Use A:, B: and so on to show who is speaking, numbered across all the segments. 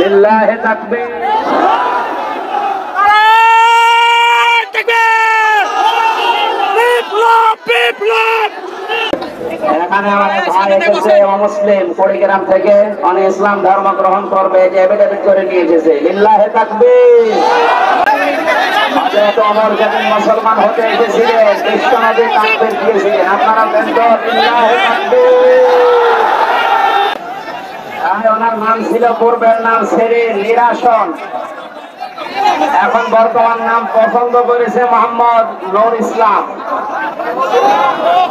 A: লিল্লাহি তাকবীর। এখানে অনেক ভাই এসেছে মুসলিম কুড়িগ্রাম থেকে, অনেক ইসলাম ধর্ম গ্রহণ করবে, যে এফিডেভিট করে নিয়ে এসেছে। লিল্লাহি তাকবীর। হযরত ওমর যেদিন মুসলমান হতে এসেছিলেন, বিশ্বনবী তাকবীর দিয়েছিলেন। আপনারা দেন তো লিল্লাহি তাকবীর। ওনার নাম ছিল, পূর্বের নাম সেরিন নিরাসন, এখন বর্তমান নাম পছন্দ করেছে মোহাম্মদ নূর ইসলাম।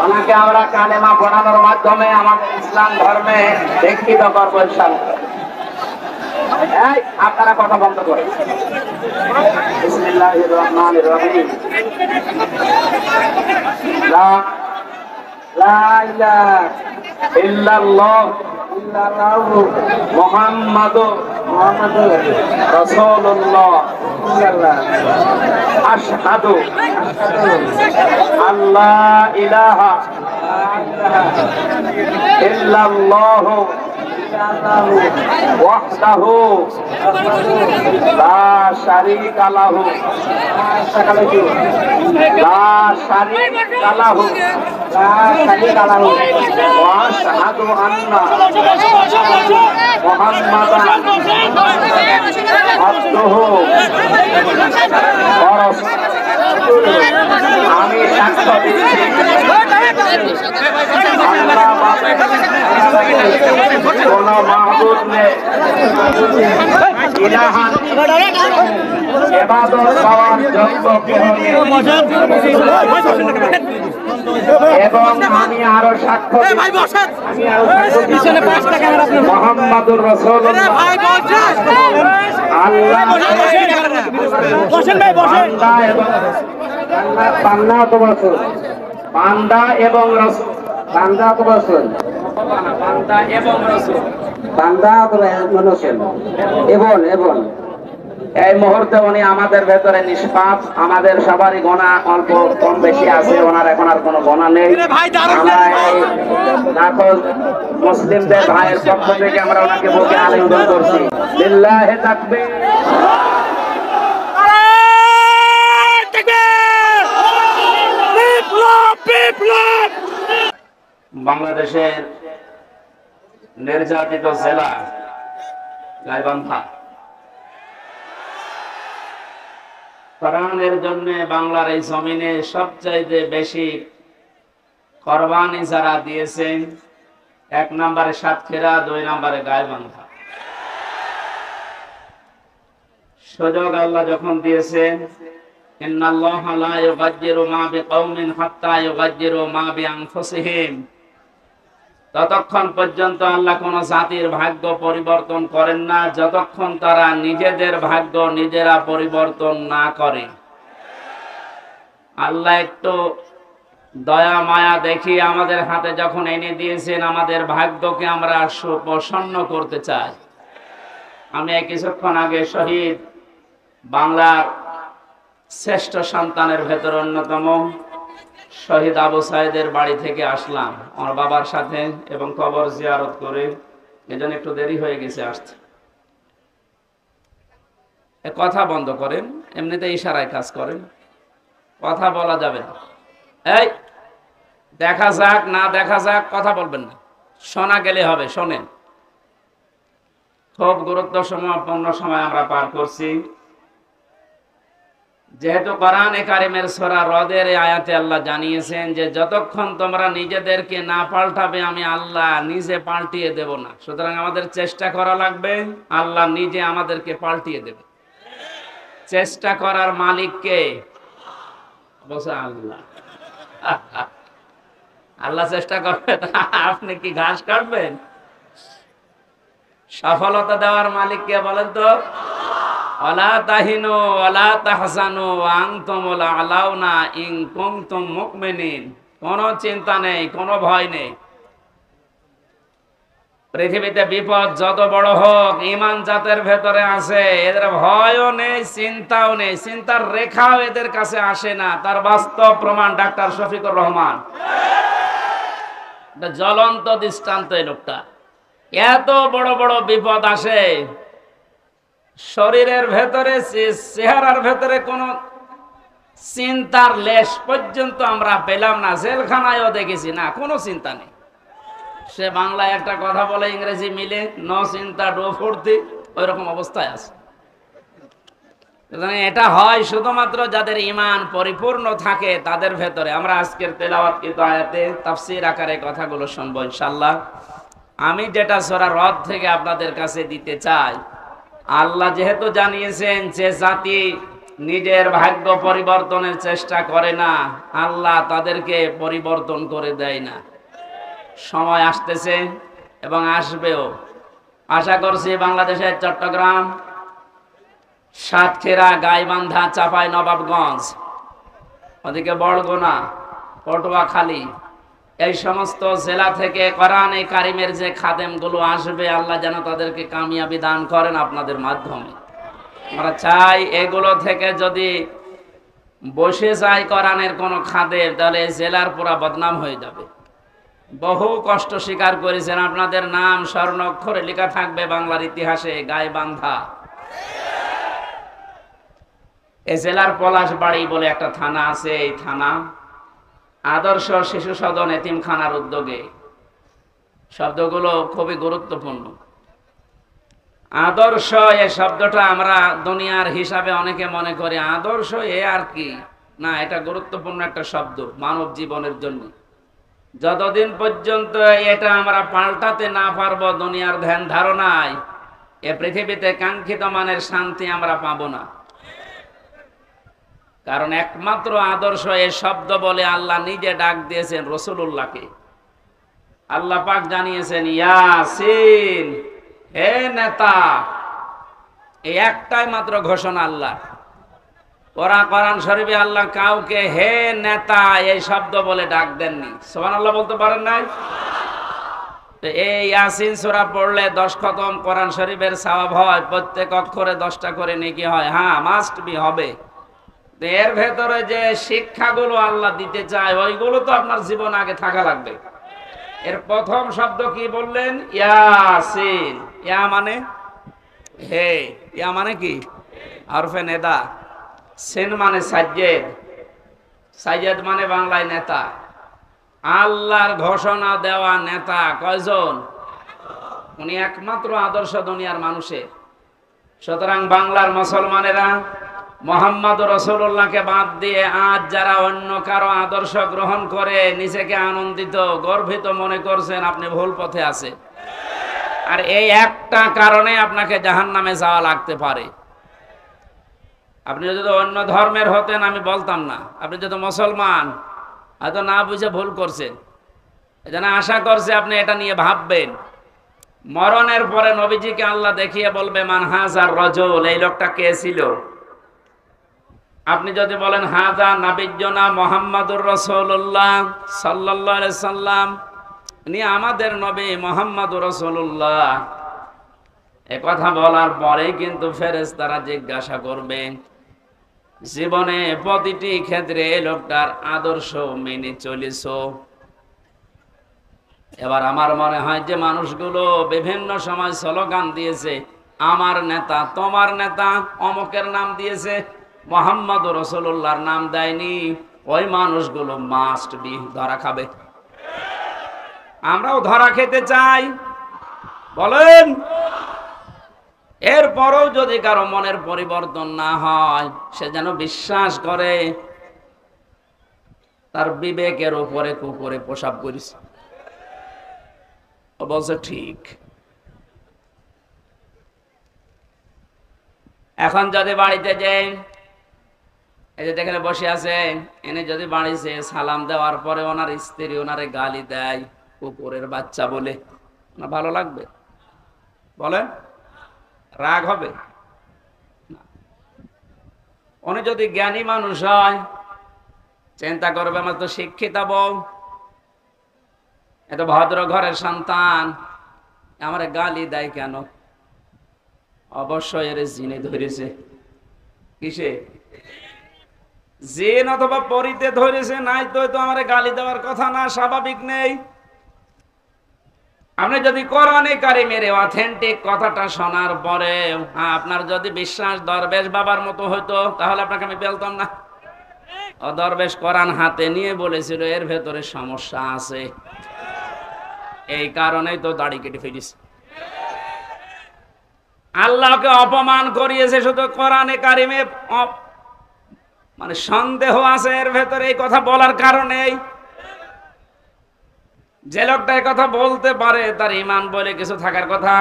A: ওনাকে আমরা কালেমা পড়ানোর মাধ্যমে আমাদের ইসলাম ধর্মে দীক্ষিত করবো ইনশাআল্লাহ। আপনারা কথা বন্ধ করেন। বিসমিল্লাহির রহমানির রহিম। লা ইলাহা ইল্লাল্লাহ মুহাম্মাদুর রাসূলুল্লাহ। আশহাদু আল্লা ইলাহা ইল্লাল্লাহ ওয়াহদাহু লা শারীকা লাহু ওয়া আশহাদু আন্না মুহাম্মাদান আবদুহু ওয়া রাসূলুহু। আমি সাক্ষ্য দিচ্ছি কোন মাহবুব নেই, ইলাহান ইবাদত পাওয়ার যোগ্য কেউ নেই, এবং আমি আরো সাক্ষ্য দিচ্ছি মুহাম্মাদুর রাসূলুল্লাহ আল্লাহ বান্দা এবং রাসূল। বান্দা এবং রাসূল, বান্দা এবং রাসূল, বান্দা এবং এই মুহূর্তে উনি আমাদের ভেতরে নিষ্পাপ। আমাদের সবারই গোনা অল্প কম বেশি আছে, ওনার এখন আর কোনো গোনা নেই। লাখো মুসলিমদের ভাইয়ের পক্ষ থেকে আমরা ওনাকে বুকে আলিঙ্গন করছি। লিল্লাহি তাকবীর। বাংলাদেশের নির্যাতিত জেলা গাইবান্ধা, কোরআনের জন্য বাংলার এই জমিনে সবচাইতে বেশি কোরবানি যারা দিয়েছেন, 1 নম্বরে সাতক্ষীরা, 2 নম্বরে গাইবান্ধা। সুযোগ আল্লাহ যখন দিয়েছেন, ইন্নাল্লাহা লা ইউগায়্যিরু মা বিকাওমিন হাত্তা ইউগায়্যিরু মা বিআনফুসিহিম, ততক্ষণ পর্যন্ত আল্লাহ কোন জাতির ভাগ্য পরিবর্তন করেন না যতক্ষণ তারা নিজেদের ভাগ্য নিজেরা পরিবর্তন না করে। আল্লাহ একটু দয়া মায়া দেখি আমাদের হাতে যখন এনে দিয়েছেন, আমাদের ভাগ্যকে আমরা সুপ্রসন্ন করতে চাই। আমি কিছুক্ষণ আগে শহীদ বাংলার শ্রেষ্ঠ সন্তানের ভেতর অন্যতম শহীদ আবু সাইদের বাড়ি থেকে আসলাম আমার বাবার সাথে, এবং কবর জিয়ারত করে, এজন্য একটু দেরি হয়ে গেছে আসতে। কথা বন্ধ করেন, এমনিতে ইশারায় কাজ করেন, কথা বলা যাবে না। এই দেখা যাক না দেখা যাক কথা বলবেন না, শোনা গেলে হবে। শোনেন, খুব গুরুত্বপূর্ণ সময় আমরা পার করছি। যেহেতু কোরআনে কারিমের সূরা রদের আয়াতে আল্লাহ জানিয়েছেন যে যতক্ষণ তোমরা নিজেদেরকে না পাল্টাবে আমি আল্লাহ নিজে পাল্টিয়ে দেব না। সুতরাং আমাদের চেষ্টা করা লাগবে, আল্লাহ নিজে আমাদেরকে পাল্টিয়ে দেবে। চেষ্টা করার মালিক কে? বলছে আল্লাহ। আল্লাহ চেষ্টা করবেন, আপনি কি ঘাস কাটবেন? সফলতা দেওয়ার মালিক কে বলেন তো? ওয়ালা তাহিনু ওয়ালা তাহজানু ওয়া আনতুমুল আলাউনা ইন কুনতুম মুমিনিন। কোনো চিন্তা নেই, কোনো ভয় নেই। পৃথিবীতে বিপদ যত বড় হোক, ঈমান যাদের ভেতরে আছে এদের ভয়ও নেই, চিন্তাও নেই, চিন্তার রেখাও এদের কাছে আসে না। তার বাস্তব প্রমাণ ডাক্তার শফিকুর রহমান, জ্বলন্ত দৃষ্টান্ত। এই লোকটা, এত বড় বড় বিপদ আসে শরীরের ভেতরে, চেহারার ভেতরে কোনো চিন্তার লেশ পর্যন্ত আমরা পেলাম না। জেলখানায়ও দেখেছি না, কোনো চিন্তা নেই। সে বাংলায় একটা কথা বলে, ইংরেজি মিলে, নো চিন্তা ডো ফুর্তি, ওই রকম অবস্থায় আছে। এটা হয় শুধুমাত্র যাদের ঈমান পরিপূর্ণ থাকে তাদের ভেতরে। আমরা আজকের তেলাওয়াতকৃত আয়াতে তাফসীর আকারে কথাগুলো শুনবো ইনশাআল্লাহ। আমি যেটা সূরা রদ থেকে আপনাদের কাছে দিতে চাই, আল্লাহ যেহেতু জানিয়েছেন যে জাতি নিজের ভাগ্য পরিবর্তনের চেষ্টা করে না, আল্লাহ তাদেরকে পরিবর্তন করে দেয় না। সময় আসতেছে এবং আসবেও। আশা করছি বাংলাদেশের চট্টগ্রাম, সাতক্ষীরা, গাইবান্ধা, চাঁপাই নবাবগঞ্জ, ওদিকে বড়গুনা, পটুয়াখালী, এই সমস্ত জেলা থেকে কোরআনে কারিমের যে খাদেমগুলো আসবে, আল্লাহ যেন তাদেরকে কামিয়াবি দান করেন আপনাদের মাধ্যমে। আমরা চাই এগুলো থেকে যদি বসে যায় কোরআনের কোনো খাদেম, তাহলে জেলার পুরা বদনাম হয়ে যাবে। বহু কষ্ট স্বীকার করেছেন, আপনাদের নাম স্বর্ণাক্ষরে লেখা থাকবে বাংলার ইতিহাসে। গাইবান্ধা, এই জেলার পলাশবাড়ি বলে একটা থানা আছে, এই থানা আদর্শ শিশু সদন এতিমখানার উদ্যোগে। শব্দগুলো খুবই গুরুত্বপূর্ণ। আদর্শ এই শব্দটা আমরা দুনিয়ার হিসাবে অনেকে মনে করি আদর্শ এ আর কি না, এটা গুরুত্বপূর্ণ একটা শব্দ মানব জীবনের জন্য। যতদিন পর্যন্ত এটা আমরা পাল্টাতে না পারবো দুনিয়ার ধ্যান ধারণায়, এ পৃথিবীতে কাঙ্ক্ষিত মানের শান্তি আমরা পাবো না। কারণ একমাত্র আদর্শ এ শব্দ বলে আল্লাহ নিজে ডাক দিয়েছেন রাসূলুল্লাহকে। আল্লাহ পাক জানিয়েছেন, ইয়াসিন, হে নেতা। এই একটাই মাত্র ঘোষণা আল্লাহ। কোরআন শরীফে আল্লাহ কাউকে হে নেতা এই শব্দ বলে ডাক দেননি। সুবহানাল্লাহ বলতে পারেন নাই? তো এই ইয়াসিন সূরা পড়লে 10 খতম কোরআন শরীফের সওয়াব হয়, প্রত্যেক অক্ষরে 10টা করে নেকি হয়। হ্যাঁ, মাস্ট বি হবে। এর ভেতরে যে শিক্ষাগুলো আল্লাহ দিতে চায়, ওইগুলো তো আপনার জীবন আগে থাকা লাগবে। এর প্রথম শব্দ কি বললেন? ইয়াসিন। ইয়া মানে হে, ইয়া মানে কি? হরফে নেদা। সিন মানে সাজ্জেদ। সাজ্জেদ মানে বাংলায় নেতা। আল্লাহর ঘোষণা দেওয়া নেতা কয়জন? উনি একমাত্র আদর্শ দুনিয়ার মানুষের। সুতরাং বাংলার মুসলমানেরা মুহাম্মদ রাসূলুল্লাহকে বাদ দিয়ে আজ যারা অন্য কারো আদর্শ গ্রহণ করে নিজেকে আনন্দিত, গর্বিত মনে করছেন, আপনি ভুল পথে আছেন। আর এই একটা কারণে আপনাকে জাহান্নামে যাওয়া লাগতে পারে। আপনি যদি অন্য ধর্মের হতেন আমি বলতাম না, আপনি যদি মুসলমান হয়তো না বুঝে ভুল করছেন। এজন্য আশা করছে আপনি এটা নিয়ে ভাববেন। মরণের পরে নবীজিকে আল্লাহ দেখিয়ে বলবে, মান হাজার রাজুল, এই লোকটা কে ছিল? আপনি যদি বলেন হাজা নাবিয়্যুনা মুহাম্মাদুর রাসূলুল্লাহ সাল্লাল্লাহু আলাইহি সাল্লাম, ইনি আমাদের নবী মুহাম্মাদুর রাসূলুল্লাহ, এই কথা বলার পরে কিন্তু ফেরেশতারা জিজ্ঞাসা করবে, জীবনে প্রতিটি ক্ষেত্রে এই লোকটার আদর্শ মেনে চলেছো? এবার আমার মনে হয় যে মানুষগুলো বিভিন্ন সময় স্লোগান দিয়েছে, আমার নেতা, তোমার নেতা, অমুকের নাম দিয়েছে, মুহাম্মদুর রাসূলুল্লাহর নাম দেয়নি, ওই মানুষগুলো মাস্ট বি ধরা খাবে। আমরাও ধরা খেতে চাই, বলেন? এরপরও যদি কারো মনের পরিবর্তন না হয়, সে যেন বিশ্বাস করে তার বিবেকের উপরে কুকুরে প্রসাব করেছে। ও বলছে ঠিক। এখন যদি বাড়িতে যাই, এই যে যেখানে বসে আছেন, এনে যদি বাড়িতে সালাম দেওয়ার পরে ওনার স্ত্রী ওনারে গালি দেয় কুকুরের বাচ্চা বলে, না ভালো লাগবে? বলেন, রাগ হবে? উনি যদি জ্ঞানী মানুষ হয়, চিন্তা করবে আমার তো শিক্ষিত বউ, এত ভদ্র ঘরের সন্তান, আমার গালি দেয় কেন? অবশ্যই এর জিনে ধরেছে। কিসে? জিন অথবা পরিতে ধরেছে, নাই তো আমার গালি দেওয়ার কথা না, স্বাভাবিক নেই। আপনি যদি কোরআনে কারিমের অথেন্টিক কথাটা শোনার পরে আপনার যদি বিশ্বাস দরবেশ বাবার মতো হইতো, তাহলে আপনাকে আমি বলতাম না। ও দরবেশ কোরআন হাতে নিয়ে বলেছিল এর ভেতরে সমস্যা আছে, এই কারণেই তো দাড়ি কেটে ফেলিস। আল্লাহকে অপমান করিয়েছে শুধু কোরআনে কারিমে মানে সন্দেহ আছে এর ভেতরে, এই কথা বলার কারণেই। যে লোকটা এই কথা বলতে পারে তার ঈমান বলে কিছু থাকার কথা।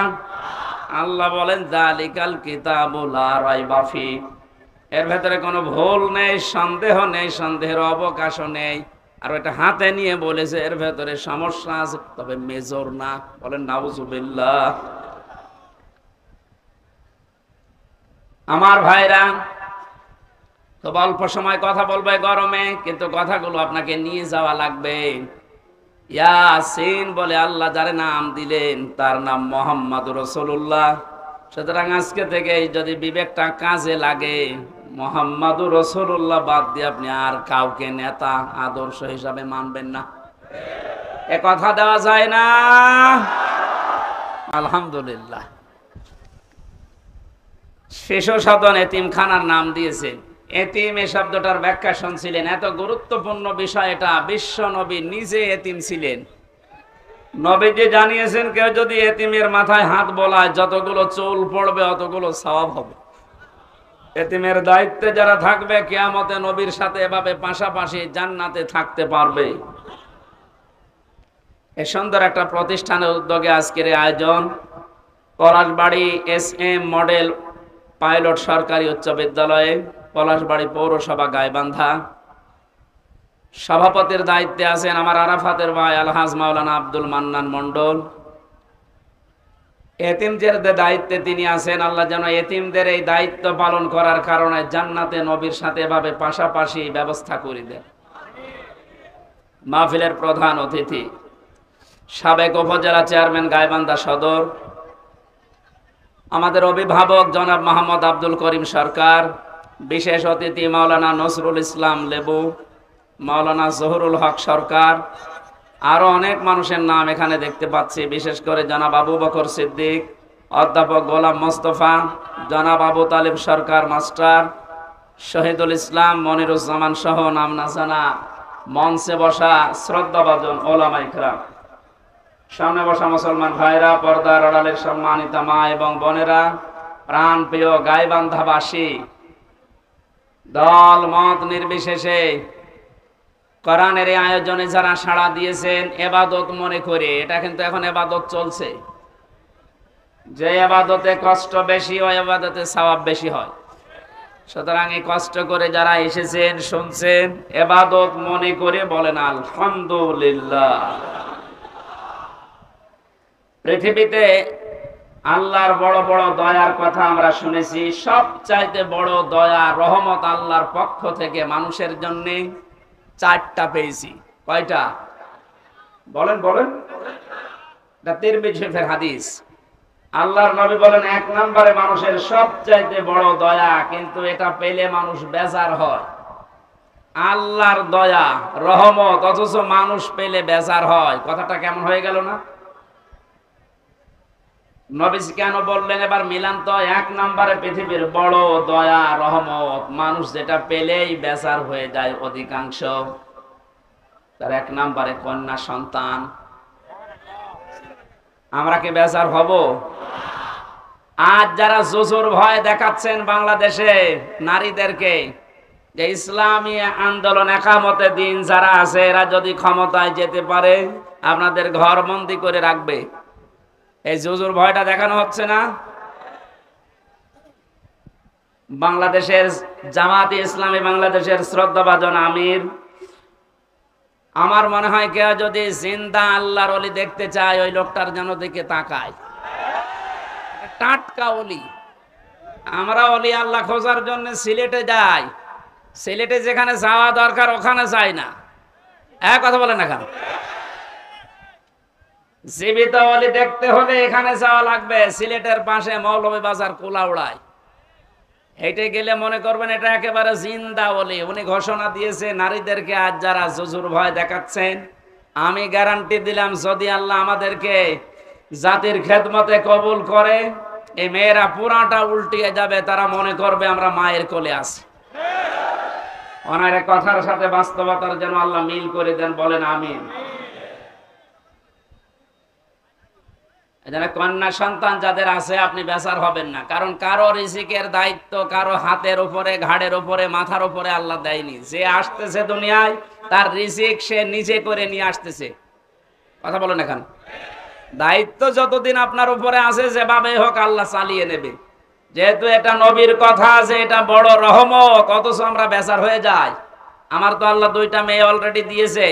A: আল্লাহ বলেন যালিকাল কিতাবু লা রাইবা ফি, এর ভেতরে কোনো ভুল নেই, সন্দেহ নেই, সন্দেহের অবকাশও নেই। আর ওটা হাতে নিয়ে বলেছে এর ভেতরে সমস্যা আছে, তবে মেজর না। বলেন নাউজুবিল্লাহ। আমার ভাইরা, তো অল্প সময় কথা বলবে গরমে, কিন্তু কথাগুলো আপনাকে নিয়ে যাওয়া লাগবে। ইয়াসিন বলে আল্লাহ যারে নাম দিলেন তার নাম মুহাম্মদুর রাসূলুল্লাহ। সুতরাং আজকে থেকে যদি বিবেকটা কাজে লাগে, মুহাম্মদুর রাসূলুল্লাহ বাদ দিয়ে আপনি আর কাউকে নেতা আদর্শ হিসাবে মানবেন না। এ কথা দেওয়া যায় না। আলহামদুলিল্লাহ। শিশু সদন এতিমখানার নাম দিয়েছেন। এতিম এই শব্দটার ব্যাখ্যা শুনছিলেন, এত গুরুত্বপূর্ণ বিষয় এটা। বিশ্ব নবী নিজে এতিম ছিলেন। নবীজি জানিয়েছেন কেউ যদি এতিমের মাথায় হাত বোলায় যতগুলো চুল পড়বে অতগুলো সওয়াব হবে। এতিমের দায়িত্বে যারা থাকবে কিয়ামতে নবীর সাথে এভাবে পাশাপাশি জান্নাতে থাকতে পারবে। এ সুন্দর একটা প্রতিষ্ঠানের উদ্যোগে আজকের আয়োজন। পলাশবাড়ি SM মডেল পাইলট সরকারি উচ্চ বিদ্যালয়ে, পলাশবাড়ি পৌরসভা গাইবান্ধা। সভাপতির দায়িত্বে আছেন আমার আরাফাতের ভাই আলহাজ মাওলানা আব্দুল মান্নান মন্ডল। এতিমদের দায়িত্বে তিনি আছেন। আল্লাহ যেন এতিমদের এই দায়িত্ব পালন করার কারণে জান্নাতে নবীর সাথে এভাবে পাশাপাশি ব্যবস্থা করে দেন। মাহফিলের প্রধান অতিথি সাবেক উপজেলা চেয়ারম্যান গাইবান্ধা সদর, আমাদের অভিভাবক জনাব মোহাম্মদ আব্দুল করিম সরকার, বিশেষ অতিথি মাওলানা নজরুল ইসলাম লেবু, মাওলানা জহুরুল হক সরকার, আরো অনেক মানুষের নাম এখানে দেখতে পাচ্ছি। বিশেষ করে জনাব আবু বকর সিদ্দিক, অধ্যাপক গোলাম মোস্তফা, জনাব আবু তালিব সরকার মাস্টার, শহীদুল ইসলাম মনিরুজ্জামান সহ নাম না জানা মঞ্চে বসা শ্রদ্ধাভাজন ওলামা ইকরাম, সামনে বসা মুসলমান ভাইরা, পর্দার আড়ালের সম্মানিতা মা এবং বোনেরা, প্রাণ প্রিয় গাইবান্ধাবাসী, দল মত নির্বিশেষে কোরআনের এই আয়োজনে যারা সাড়া দিয়েছেন এবাদত মনে করে, এটা কিন্তু এখন এবাদত চলছে। যে এবাদতে কষ্ট বেশি ওই এবাদতে সওয়াব বেশি হয়। সুতরাং এই কষ্ট করে যারা এসেছেন শুনছেন, এবাদত মনে করে বলেন আলহামদুলিল্লাহ। পৃথিবীতে আল্লাহর বড় বড় দয়ার কথা আমরা শুনেছি। সবচাইতে বড় দয়া রহমত আল্লাহর পক্ষ থেকে মানুষের জন্য চারটা পেয়েছি। কয়টা বলেন বলেন? এটা তিরমিজি শরীফের হাদিস। আল্লাহর নবী বলেন এক নম্বরে মানুষের সবচাইতে বড় দয়া, কিন্তু এটা পেলে মানুষ বেজার হয়। আল্লাহর দয়া রহমত, অথচ মানুষ পেলে বেজার হয়। কথাটা কেমন হয়ে গেল না? নবীজি কেন বললেন? এবার মিলান তো। এক নম্বরে পৃথিবীর বড় দয়া রহমত, মানুষ যেটা পেলেই বেজার হয়ে যায় অধিকাংশ। তার এক নম্বরে কন্যা সন্তান। আমরা কি বেজার হব? আজ যারা জুজুর ভয় দেখাচ্ছেন বাংলাদেশে নারীদেরকে, যে ইসলামী আন্দোলন একামতে দিন যারা আছে এরা যদি ক্ষমতায় যেতে পারে আপনাদের ঘর বন্দি করে রাখবে, এই জুজুর ভয়টা দেখানো হচ্ছে না? বাংলাদেশের জামাতে ইসলামী বাংলাদেশের শ্রদ্ধাভাজন আমির, আমার মনে হয় কেউ যদি জিন্দা আল্লাহর ওলি দেখতে চায় ওই লোকটার যেন দিকে তাকায়। টাটকা ওলি। আমরা ওলি আল্লাহ খোঁজার জন্য সিলেটে যাই, সিলেটে যেখানে যাওয়া দরকার ওখানে যাই না। এক কথা বলে না কেন? জীবিত ওলি দেখতে হলে এখানে যাওয়া লাগবে, সিলেটের পাশে মৌলভীবাজার কুলাউড়ায়। হেঁটে গেলে মনে করবেন এটা একেবারে জিন্দা ওলি। উনি ঘোষণা দিয়েছে নারীদেরকে আজ যারা জুজুর ভয় দেখাচ্ছেন, আমি গ্যারান্টি দিলাম যদি আল্লাহ আমাদেরকে জাতির খেদমতে কবুল করে, এই মেয়েরা পুরাটা উল্টিয়ে যাবে, তারা মনে করবে আমরা মায়ের কোলে আছি। ওনার কথার সাথে বাস্তবতার যেন আল্লাহ মিল করে দেন, বলেন আমিন। কন্যা সন্তান যাদের আছে আপনি বেজার হবেন না, কারণ কারো রিজিকের দায়িত্ব কারো হাতের উপরে, ঘাড়ের উপরে, মাথার উপরে আল্লাহ দেয়নি। যে আসতেছে দুনিয়ায় তার রিজিক সে নিজে করে নিয়ে আসতেছে। কথা বলেন এখন, দায়িত্ব যতদিন আপনার উপরে আছে যেভাবে হোক আল্লাহ চালিয়ে নেবে। যেহেতু এটা নবীর কথা আছে, এটা বড় রহমত, অথচ আমরা বেজার হয়ে যাই। আমার তো আল্লাহ 2টা মেয়ে অলরেডি দিয়েছে,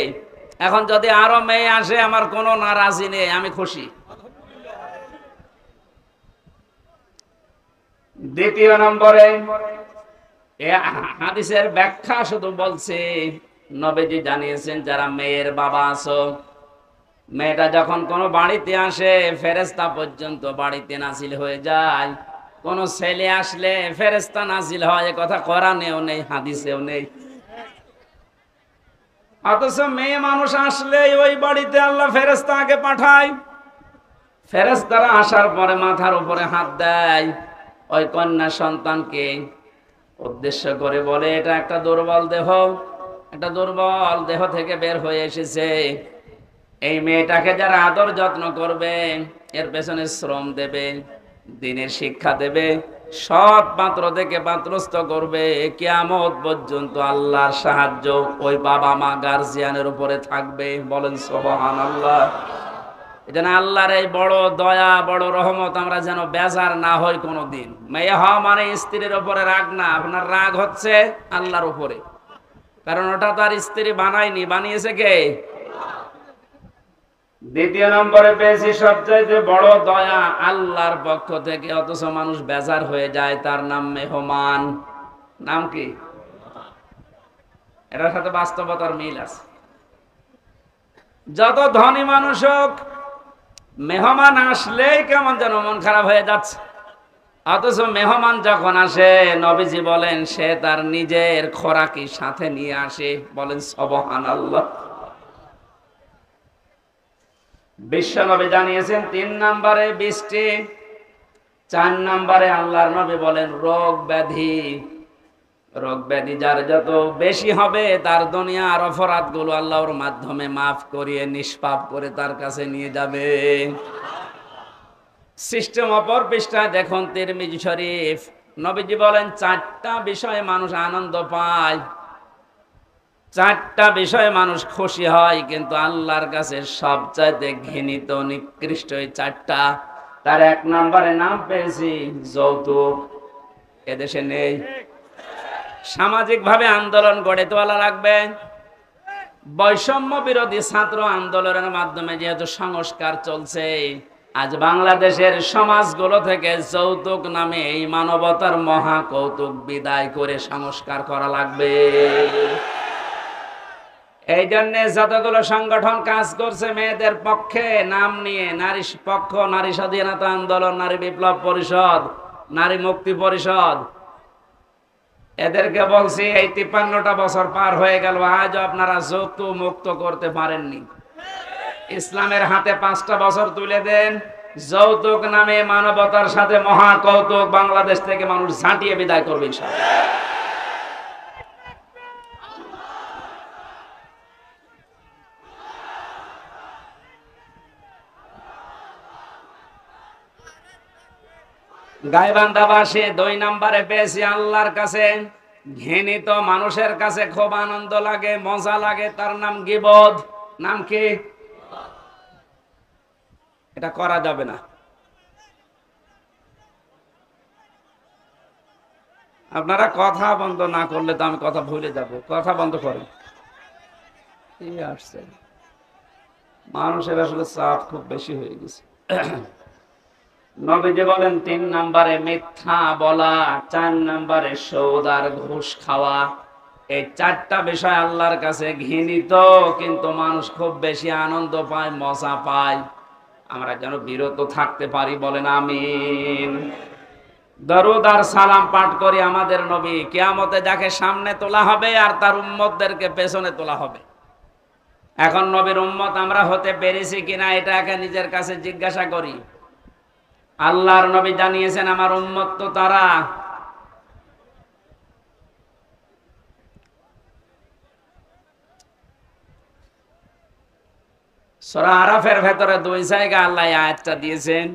A: এখন যদি আরো মেয়ে আসে আমার কোনো নারাজি নেই, আমি খুশি। দ্বিতীয় নম্বরে হাদিসের ব্যাখ্যা শুধু বলছে, নবীজি জানিয়েছেন যারা মেয়ের বাবা আছো, মেয়েটা যখন কোনো বাড়িতে আসে ফেরেশতা পর্যন্ত বাড়িতে নাজিল হয়ে যায়। কোন ছেলে আসলে ফেরেশতা নাজিল হয়, এ কথা কোরআনেও নেই, হাদিসেও নেই। অথচ মেয়ে মানুষ আসলে ওই বাড়িতে আল্লাহ ফেরেশতা আগে পাঠায়। ফেরেশতারা আসার পরে মাথার উপরে হাত দেয়, ওই কন্যা সন্তানকে উদ্দেশ্য করে বলে এটা একটা দুর্বল দেহ, একটা দুর্বল দেহ থেকে বের হয়ে এসেছে। এই মেয়েটাকে যারা আদর যত্ন করবে, এর পেছনে শ্রম দেবে, দিনের শিক্ষা দেবে, সৎ পাত্র থেকে পাত্রস্থ করবে, কিয়ামত পর্যন্ত আল্লাহর সাহায্য ওই বাবা মা গার্জিয়ানের উপরে থাকবে। বলেন সুবহানাল্লাহ। এটা না আল্লাহর এই বড় দয়া, বড় রহমত, আমরা যেন বেজার না হই কোনোদিন। মেয়ে হওয়া মানে স্ত্রীর উপরে রাগ না, আপনার রাগ হচ্ছে আল্লাহর উপরে, কারণ ওটা তো আর স্ত্রী বানায়নি, বানিয়েছে কে? দ্বিতীয় নম্বরে পেয়েছি সবচাইতে বড় দয়া আল্লাহর পক্ষ থেকে, অথচ মানুষ বেজার হয়ে যায়, তার নাম মেহমান। নাম কি? এটার সাথে বাস্তবতার মিল আছে। যত ধনী মানুষ হোক, মেহমান আসলেই কেমন যেন মন খারাপ হয়ে যাচ্ছে। অথচ মেহমান যখন আসে, নবীজি বলেন সে তার নিজের খোরাকি সাথে নিয়ে আসে। বলেন সুবহানাল্লাহ। বিশ্ব নবী জানিয়েছেন 3 নম্বরে বৃষ্টি, 4 নম্বরে আল্লাহর নবী বলেন রোগ ব্যাধি। রোগ ব্যাধি যার যত বেশি হবে, তার দুনিয়ার অপরাধগুলো আল্লাহর মাধ্যমে মাফ করিয়ে নিষ্পাপ করে তার কাছে নিয়ে যাবে। সিস্টেম অপর পৃষ্ঠায় দেখুন তিরমিজি শরীফ, নবীজি বলেন 4টা বিষয়ে মানুষ আনন্দ পায়, 4টা বিষয়ে মানুষ খুশি হয়, কিন্তু আল্লাহর কাছে সবচাইতে ঘৃণিত নিকৃষ্ট এই 4টা। তার 1 নম্বরে নাম পেয়েছি যৌতুক। এদেশে নেই। সামাজিক ভাবে আন্দোলন গড়ে তোলা লাগবে। বৈষম্য বিরোধী ছাত্র আন্দোলনের মাধ্যমে যেহেতু সংস্কার চলছে, আজ বাংলাদেশের সমাজগুলো থেকে যৌতুক নামে এই মানবতার মহা কৌতুক বিদায় করে সংস্কার করা লাগবে। এই জন্য যতগুলো সংগঠন কাজ করছে মেয়েদের পক্ষে নাম নিয়ে, নারী পক্ষ, নারী স্বাধীনতা আন্দোলন, নারী বিপ্লব পরিষদ, নারী মুক্তি পরিষদ, এদেরকে বলছি এই 53টা বছর পার হয়ে গেল, আজও আপনারা যৌতুক মুক্ত করতে পারেননি। ইসলামের হাতে 5টা বছর তুলে দেন, যৌতুক নামে মানবতার সাথে মহা কৌতুক বাংলাদেশ থেকে মানুষ ঝাঁটিয়ে বিদায় করবে ইনশাআল্লাহ। গাইবান্ধাবাসী 2 নম্বরে পেয়েছি আল্লাহর কাছে ঘৃণিত মানুষের কাছে খুব আনন্দ লাগে, মজা লাগে, তার নাম গীবত। নাম কি? এটা করা যাবে না। আপনারা কথা বন্ধ না করলে তো আমি কথা ভুলে যাব। কথা বন্ধ করেন। এই আসছে মানুষের আসলে চাপ খুব বেশি হয়ে গেছে। নবীজি বলেন 3 নম্বরে মিথ্যা বলা, 4 নম্বরে সুদ আর ঘুষ খাওয়া। এই 4টা বিষয় আল্লাহর কাছে ঘৃণিত, কিন্তু মানুষ খুব বেশি আনন্দ পায়, মজা পায়। আমরা যেন বিরত থাকতে পারি, বলেন আমিন। দরুদ আর সালাম পাঠ করি আমাদের নবী, কিয়ামতে যাকে সামনে তোলা হবে আর তার উম্মতদেরকে পেছনে তোলা হবে। এখন নবীর উম্মত আমরা হতে পেরেছি কিনা এটা একা নিজের কাছে জিজ্ঞাসা করি। আল্লাহর নবী জানিয়েছেন আমার উম্মত তো তারা। সূরা আরাফের ভেতরে 2 জায়গায় আল্লাহ আয়াতটা দিয়েছেন,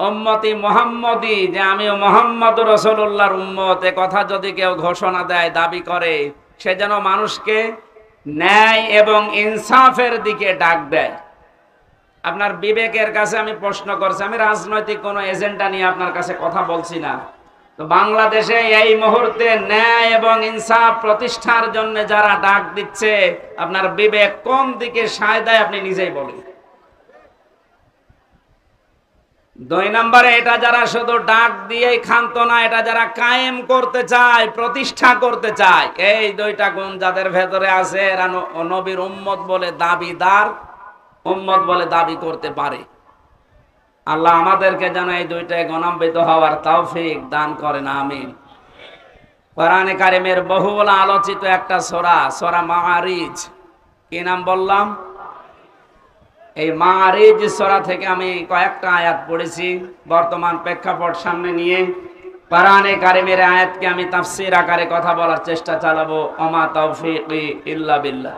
A: উম্মতি মুহাম্মদি, যে আমিও মুহাম্মদ রাসূলুল্লাহর উম্মত। এ কথা যদি কেউ ঘোষণা দেয়, দাবি করে, সে যেন মানুষকে ন্যায় এবং ইনসাফের দিকে ডাক দেয়। আপনার বিবেকের কাছে আমি প্রশ্ন করছি, আমি রাজনৈতিক কোনো এজেন্ডা নিয়ে আপনার কাছে কথা বলছি না। তো বাংলাদেশে এই মুহূর্তে ন্যায় এবং ইনসাফ প্রতিষ্ঠার জন্য যারা ডাক দিচ্ছে, আপনার বিবেক কোন দিকে সায় দেয় আপনি নিজেই বলেন। 2 নম্বরে, এটা যারা শুধু ডাক দিয়েই ক্ষান্ত না, এটা যারা কায়েম করতে চায়, প্রতিষ্ঠা করতে চায়, এই 2টা গুণ যাদের ভেতরে আছে এরা নবীর উম্মত বলে দাবিদার, উম্মত বলে দাবি করতে পারে। আল্লাহ আমাদেরকে যেন এই 2টায় গুণান্বিত হওয়ার তৌফিক দান করেন, আমিন। কোরআনে কারিমের বহুল আলোচিত একটা সূরা, সূরা মাআরিজ। কি নাম বললাম? এই মাআরিজ সূরা থেকে আমি কয়েকটা আয়াত পড়েছি বর্তমান প্রেক্ষাপট সামনে নিয়ে। কোরআনে কারিমের আয়াতকে আমি তাফসীর আকারে কথা বলার চেষ্টা চালাবো। ওমা তাওফীকি ইল্লা বিল্লাহ।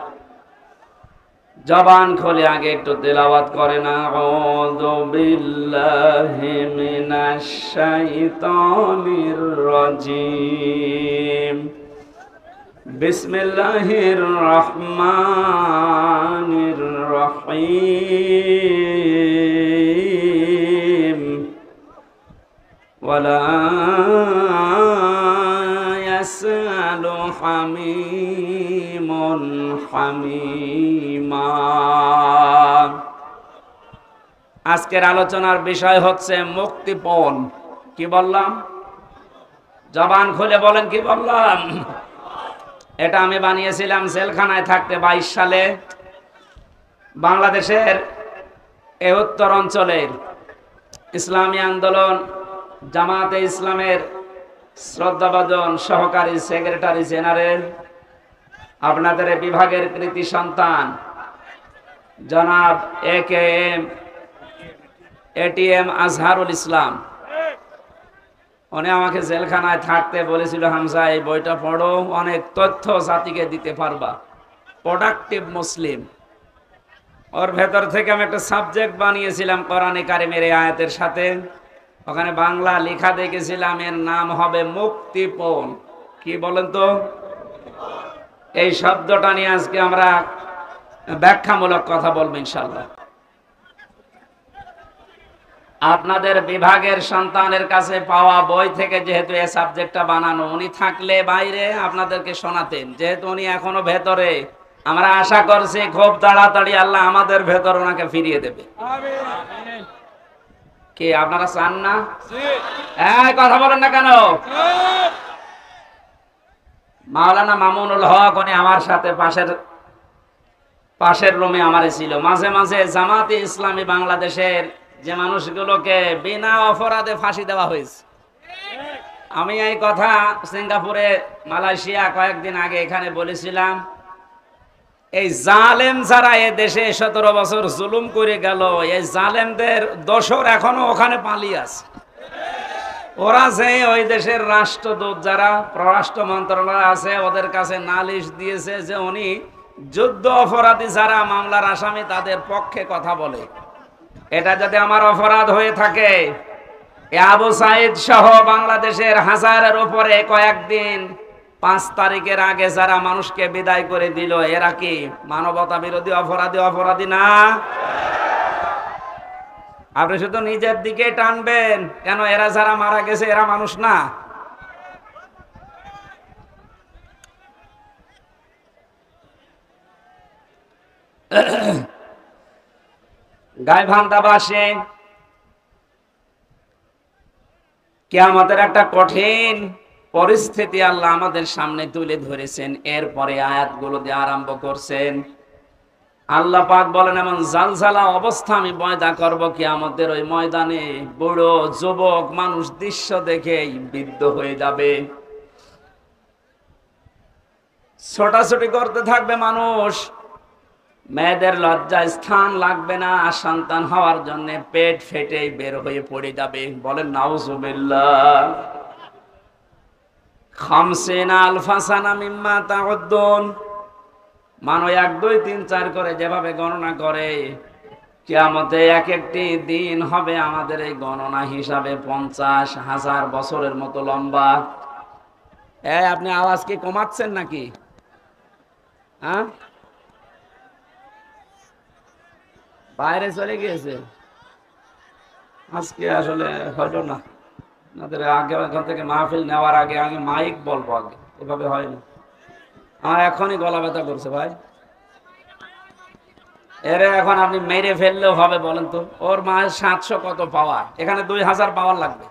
A: জবান খুলে আগে একটু তেলাওয়াত করেন, আউযু বিল্লাহি মিনাশ শাইতানির রাজীম, বিসমিল্লাহির রহমানির রহিম, ওয়ালা ইয়াসআলু হামিমুন হামিমা। আজকের আলোচনার বিষয় হচ্ছে মুক্তিপণ। কি বললাম? জবান খুলে বলেন, কি বললাম? এটা আমি বানিয়েছিলাম জেলখানায় থাকতে 22 সালে। বাংলাদেশের এই উত্তর অঞ্চলের ইসলামী আন্দোলন জামাতে ইসলামের শ্রদ্ধাভাজন সহকারী সেক্রেটারি জেনারেল, আপনাদের বিভাগের কৃতি সন্তান জনাব এটিএম আজহারুল ইসলাম, উনি আমাকে জেলখানায় থাকতে বলেছিল, হামজা এই বইটা পড়ো, অনেক তথ্য জাতিকে দিতে পারবা, প্রোডাক্টিভ মুসলিম। ওর ভেতর থেকে আমি একটা সাবজেক্ট বানিয়েছিলাম কোরআনে কারিমের এই আয়াতের সাথে। ওখানে বাংলা লেখা দেখেছিলাম, এর নাম হবে মুক্তিপণ। কি বলেন তো? এই শব্দটা নিয়ে আজকে আমরা ব্যাখ্যামূলক কথা বলবো ইনশাআল্লাহ। আপনাদের বিভাগের সন্তানের কাছে পাওয়া বই থেকে যেহেতু এই সাবজেক্টটা বানানো, উনি থাকলে বাইরে আপনাদেরকে শোনাতেন। যেহেতু উনি এখনো ভেতরে, আমরা আশা করছি খুব তাড়াতাড়ি আল্লাহ আমাদের ভেতর ওনাকে ফিরিয়ে দেবে। কি আপনারা চান না? কথা বলেন না কেন? মাওলানা মামুনুল হক, উনি আমার সাথে পাশের রুমে আমারে ছিল। মাঝে মাঝে জামাতে ইসলামী বাংলাদেশের যে মানুষগুলোকে বিনা অপরাধে ফাঁসি দেওয়া হয়েছে, আমি এই কথা সিঙ্গাপুরে, মালয়েশিয়া কয়েকদিন আগে এখানে বলেছিলাম। এই জালেম যারা এ দেশে 17 বছর জুলুম করে গেল, এই জালেমদের দোসর এখনো ওখানে পালিয়ে আছে। ওরা যে ওই দেশের রাষ্ট্রদূত যারা পররাষ্ট্র মন্ত্রণালয় আছে, ওদের কাছে নালিশ দিয়েছে যে উনি যুদ্ধ অপরাধী যারা মামলার আসামি তাদের পক্ষে কথা বলে। এটা যদি আমার অপরাধ হয়ে থাকে, আবু সাইদ সহ বাংলাদেশের হাজারের উপরে কয়েকদিন 5 তারিখের আগে যারা মানুষকে বিদায় করে দিল, এরা কি মানবতা বিরোধী অপরাধী না? আপনি শুধু নিজের দিকে টানবেন কেন? এরা যারা মারা গেছে এরা মানুষ না? গাইবান্ধাবাসী কিয়ামতের একটা কঠিন পরিস্থিতি আল্লাহ আমাদের সামনে তুলে ধরেছেন। এরপরে আয়াতগুলো দিয়ে আরম্ভ করছেন। আল্লাহ পাক বলেন, এমন জালজালা অবস্থা আমি পয়দা করব কিয়ামতের ওই ময়দানে, বুড়ো যুবক মানুষ দৃশ্য দেখেই বিদ্ধ হয়ে যাবে। ছোটাছুটি করতে থাকবে মানুষ, মেয়েদের লজ্জা স্থান লাগবে না, সন্তান হওয়ার জন্য পেট ফেটে বের হয়ে পড়ে যাবে। বলেন নাউজুবিল্লাহ। খামসিনা আলফা সানা মিম্মা তাউদ্দুন, মানুষ 1 2 3 4 করে যেভাবে গণনা করে, কিয়ামতে এক একটি দিন হবে আমাদের এই গণনা হিসাবে 50,000 বছরের মতো লম্বা। আপনি আওয়াজ কি কমাচ্ছেন নাকি? হ্যাঁ, বাইরে চলে গিয়েছে আজকে, আসলে হলো না। আপনাদের আগে এখান থেকে মাহফিল নেওয়ার আগে আমি মাইক বলবো, আগে এভাবে হয় না। আমার এখনই গলা ব্যথা করছে ভাই। এরে এখন আপনি মেরে ফেললেও হবে? বলেন তো, ওর মায়ের 700 কত পাওয়ার, এখানে 2000 পাওয়ার লাগবে।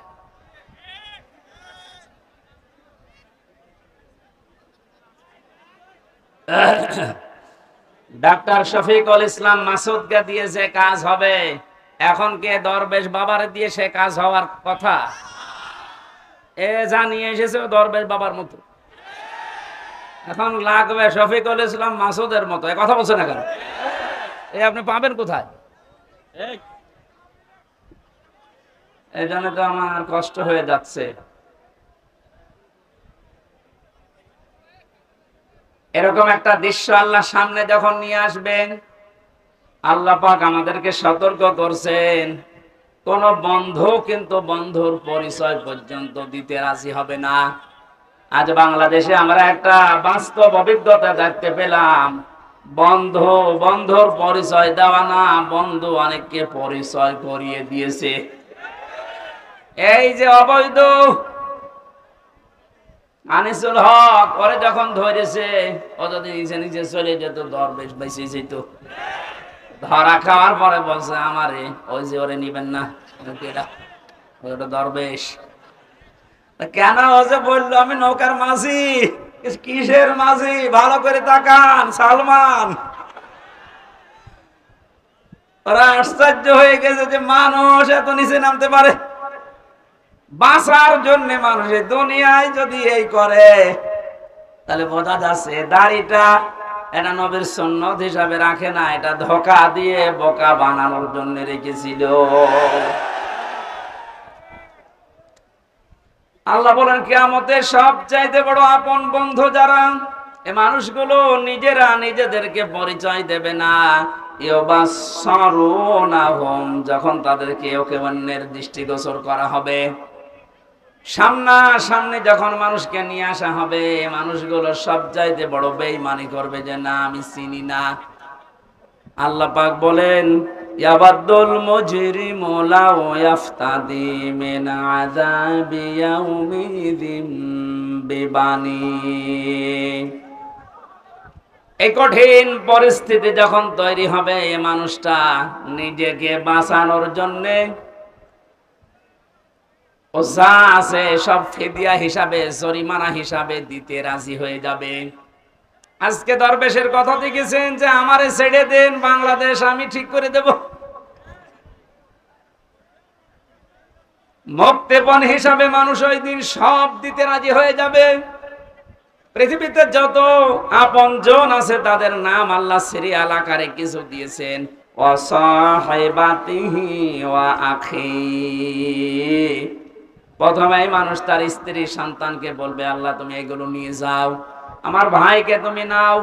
A: ডাক্তার শফিকুল ইসলাম মাসুদকে দিয়ে যে কাজ হবে, এখন কে দরবেশ বাবারে দিয়ে সে কাজ হওয়ার কথা? এ জানিয়ে এসেছে দরবেশ বাবার মতো, এখন লাগবে শফিকুল ইসলাম মাসুদের মতো। কথা বলছে না কেন? আপনি পাবেন কোথায়? এই জন্য তো আমার কষ্ট হয়ে যাচ্ছে। এরকম একটা দৃশ্য আল্লাহ সামনে যখন নিয়ে আসবেন, আল্লাহ পাক আমাদেরকে সতর্ক করছেন, কোন বন্ধু কিন্তু বন্ধুর পরিচয় পর্যন্ত দিতে রাজি হবে না। আজ বাংলাদেশে আমরা একটা বাস্তব অভিজ্ঞতা দেখতে পেলাম, বন্ধু বন্ধুর পরিচয় দেওয়া না, বন্ধু অনেককে পরিচয় করিয়ে দিয়েছে। এই যে অবৈধ আনিসুল হক, ওরে যখন ধরেছে, ও যদি নিচে নিচে চলে যেত, দরবেশ বেঁচে যেত। ধরা খাওয়ার পরে বলছে আমারে, ওই যে ওরে নিবেন না, ওটা দরবেশ। কেন? ও যে বললো আমি নৌকার মাঝি। কিসের মাঝি? ভালো করে তাকান, সালমান। ওরা আশ্চর্য হয়ে গেছে যে মানুষ এত নিচে নামতে পারে। বাঁচার জন্য মানুষের দুনিয়ায় যদি এই করে, তাহলে বোঝা যাচ্ছে দাড়িটা এটা নবীর সুন্নত হিসাবে রাখে না, এটা ধোঁকা দিয়ে বোকা বানানোর জন্য রেখেছিল। আল্লাহ বলেন কিয়ামতে সবচাইতে বড় আপন বন্ধু যারা, এ মানুষগুলো নিজেরা নিজেদেরকে পরিচয় দেবে না। ইউবাসসারুনাহুম, যখন তাদেরকে ওকে অন্যের দৃষ্টিগোচর করা হবে, সামনাসামনি যখন মানুষকে নিয়ে আসা হবে, মানুষগুলো সবচাইতে বড় বেঈমানি করবে যে না আমি চিনি না। আল্লাহ পাক বলেন ইয়াবাদুল মুজরিমু লাউ ইয়াফতাদি মিন আযাবি ইয়াউমিদিন বিবানি। এই কঠিন পরিস্থিতি যখন তৈরি হবে, এই মানুষটা নিজেকে বাঁচানোর জন্য ও যা আছে সব ফিদিয়া হিসাবে, জরিমানা হিসাবে দিতে রাজি হয়ে যাবে। আজকে দরবেশের কথা দেখেছেন যে আমারে ছেড়ে দেন, বাংলাদেশ আমি ঠিক করে দেব। মুক্তিপণ হিসাবে মানুষ ওই দিন সব দিতে রাজি হয়ে যাবে। পৃথিবীতে যত আপনজন আছে তাদের নাম আল্লাহ সিরিয়াল আকারে কিছু দিয়েছেন, ওয়া সাহিবাতিহি ওয়া আখি। প্রথমে মানুষ তার স্ত্রী সন্তানকে বলবে আল্লাহ তুমি এগুলো নিয়ে যাও, আমার ভাইকে তুমি নাও।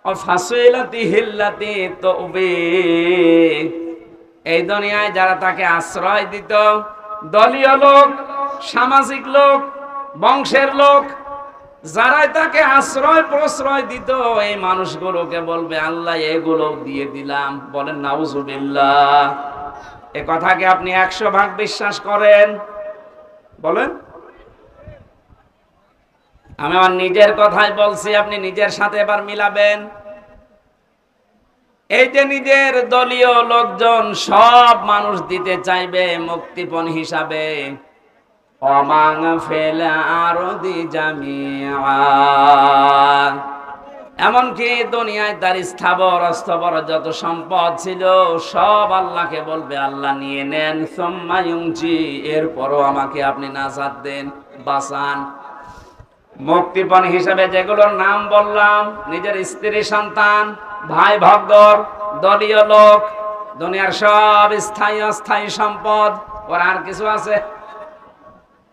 A: ও ফাসিলাতি হিল্লাতি তুবি, এই দুনিয়ায় যারা তাকে আশ্রয় দিত, দলীয় লোক, সামাজিক লোক, বংশের লোক, যারাই তাকে আশ্রয় প্রশ্রয় দিত, এই মানুষগুলোকে বলবে আল্লাহ এগুলো দিয়ে দিলাম। বলেন নাউজুবিল্লাহ। এ কথাকে আপনি 100 ভাগ বিশ্বাস করেন? বলেন। আমি আমার নিজের কথাই বলছি, আপনি নিজের সাথে এবার মিলাবেন। এই যে নিজের দলীয় লোকজন সব মানুষ দিতে চাইবে মুক্তিপণ হিসাবে, অমাং ফেল আরদি জামিআ, এমনকি দুনিয়ায় তার স্থাবর অস্থাবর যত সম্পদ ছিল সব আল্লাহকে বলবে আল্লাহ নিয়ে নেন। সুম্মা ইউনজি, এরপরও আমাকে আপনি নাজাত দেন, বাঁচান। মুক্তিপণ হিসাবে যেগুলোর নাম বললাম, নিজের স্ত্রী সন্তান, ভাই ভগর, দলীয় লোক, দুনিয়ার সব স্থায়ী অস্থায়ী সম্পদ, ওর আর কিছু আছে?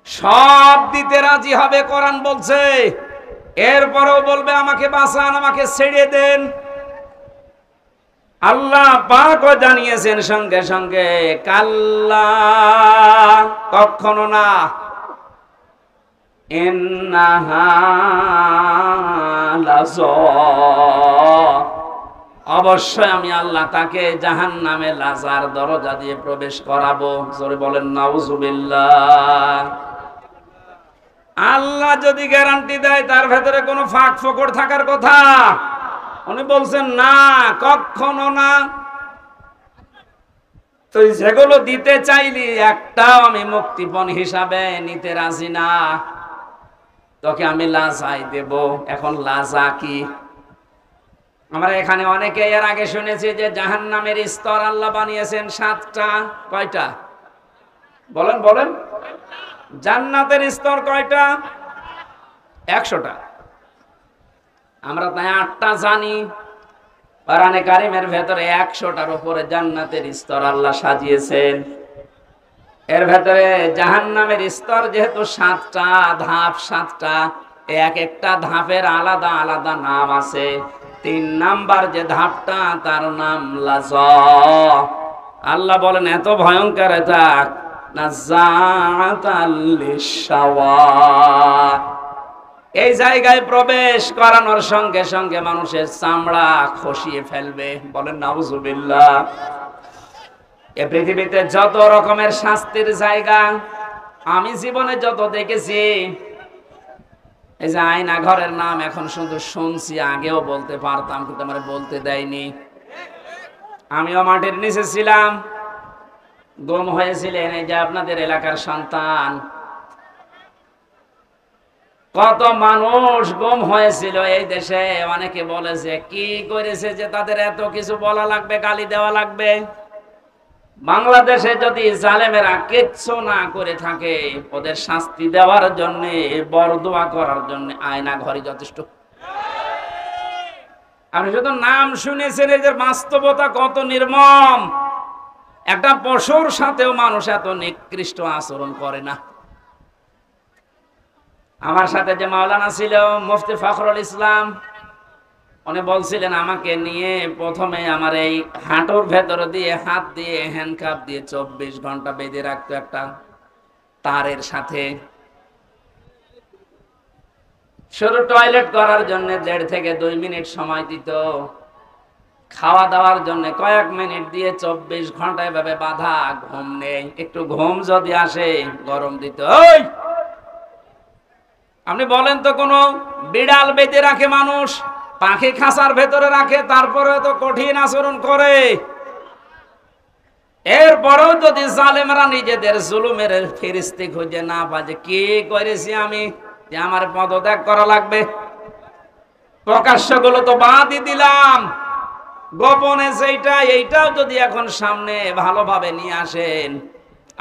A: সব দিতে রাজি হবে, কোরআন বলছে। এরপরেও বলবে আমাকে বাঁচান, আমাকে ছেড়ে দেন। আল্লাহ পাকও জানিয়েছেন সঙ্গে সঙ্গে, কাল্লা, কখনো না, ইন্নাহা লাযা, অবশ্যই আমি আল্লাহ তাকে জাহান্নামে লাজার দরজা দিয়ে প্রবেশ করাবো। জোরে বলেন নাউজুবিল্লাহ। আল্লাহ যদি গ্যারান্টি দেয় তার ভেতরে কোনো ফাঁক ফোকর থাকার কথা? উনি বলছেন না, কখনো না। তো যেগুলো দিতে চাইলি একটাও আমি মুক্তিপণ হিসাবে নিতে রাজি না। তোকে আমি লাজাই দেব। এখন লাজা কি? আমরা এখানে অনেকে এর আগে শুনেছি যে জাহান্নামের স্তর আল্লাহ বানিয়েছেন 7টা। কয়টা বলেন বলেন? জান্নাতের স্তর কয়টা? 100টা। আমরা তাই 8টা জানি। কোরআনে কারিমের ভেতরে 100টার উপরে জান্নাতের স্তর আল্লাহ সাজিয়েছেন। এর ভেতরে জাহান্নামের স্তর যেহেতু 7টা, ধাপ 7টা, এক একটা ধাপের আলাদা আলাদা নাম আছে। 3 নাম্বার যে ধাপটা তার নাম লাযা। আল্লাহ বলেন এত ভয়ঙ্কর এটা, নাযাআতাল লিশাওয়া। এই জায়গায় প্রবেশ করানোর সঙ্গে সঙ্গে মানুষের চামড়া খসিয়ে ফেলবে। বলেন নাউজুবিল্লাহ। এই পৃথিবীতে যত রকমের শাস্তির জায়গা আমি জীবনে যত দেখেছি, এই যে আয়না ঘরের নাম এখন শুধু শুনছি, আগেও বলতে পারতাম কিন্তু আমার বলতে দেয়নি। আমিও মাটির নিচে ছিলাম, গুম হয়েছিলেন এই যে আপনাদের এলাকার সন্তান। কত মানুষ গুম হয়েছিল এই দেশে। অনেকে বলেছে কি করেছে যে তাদের এত কিছু বলা লাগবে, গালি দেওয়া লাগবে। বাংলাদেশে যদি জালেমেরা কিচ্ছু না করে থাকে, ওদের শাস্তি দেওয়ার জন্য, বরদোয়া করার জন্য আয়না ঘরই যথেষ্ট। আপনি শুধু নাম শুনেছেন, এদের বাস্তবতা কত নির্মম। একটা পশুর সাথেও মানুষ এত নিকৃষ্ট আচরণ করে না। আমার সাথে যে মাওলানা ছিল মুফতি ফখরুল ইসলাম, উনি বলছিলেন আমাকে নিয়ে প্রথমে আমার এই হাঁটুর ভেতর দিয়ে হাত দিয়ে হ্যান্ডকাপ দিয়ে 24 ঘন্টা বেঁধে রাখতো একটা তারের সাথে। শুধু টয়লেট করার জন্য 1.5 থেকে 2 মিনিট সময় দিত। খাওয়া দাওয়ার জন্য কয়েক মিনিট দিয়ে 24 ঘন্টা এভাবে বাঁধা। ঘুম নেই, একটু ঘুম যদি আসে গরম দিত। ওই আপনি বলেন তো, কোনো বিড়াল বেঁধে রাখে মানুষ, পাখি খাঁচার ভেতরে রাখে, তারপরে তো কঠিন আচরণ করে। এরপরেও যদি জালেমরা নিজেদের জুলুমের ফিরিস্তি খুঁজে না পায় যে কি করেছি আমি, যে আমার পদত্যাগ করা লাগবে, প্রকাশ্য গুলো তো বাদই দিলাম, গোপনে সেইটা এইটাও যদি এখন সামনে ভালোভাবে নিয়ে আসেন,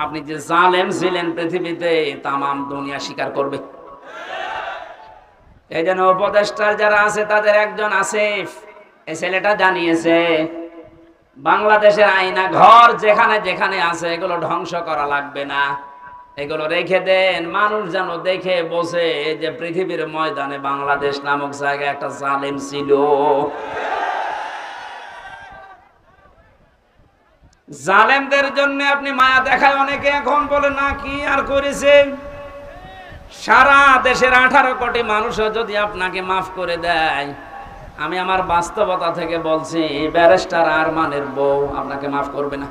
A: আপনি যে জালেম ছিলেন পৃথিবীতে তামাম দুনিয়া স্বীকার করবে। এই জন্য উপদেষ্টা যারা আছে তাদের একজন আসিফ, এই ছেলেটা জানিয়েছে বাংলাদেশের আয়না ঘর যেখানে যেখানে আছে এগুলো ধ্বংস করা লাগবে না, এগুলো রেখে দেন। মানুষ যেন দেখে বসে যে পৃথিবীর ময়দানে বাংলাদেশ নামক জায়গায় একটা জালেম ছিল। জালেমদের জন্য আপনি মায়া দেখায় অনেকে এখন বলে না কি আর করেছে। সারা দেশের 18 কোটি মানুষও যদি আপনাকে মাফ করে দেয়, আমি আমার বাস্তবতা থেকে বলছি ব্যারিস্টার আরমানের বউ আপনাকে মাফ করবে না।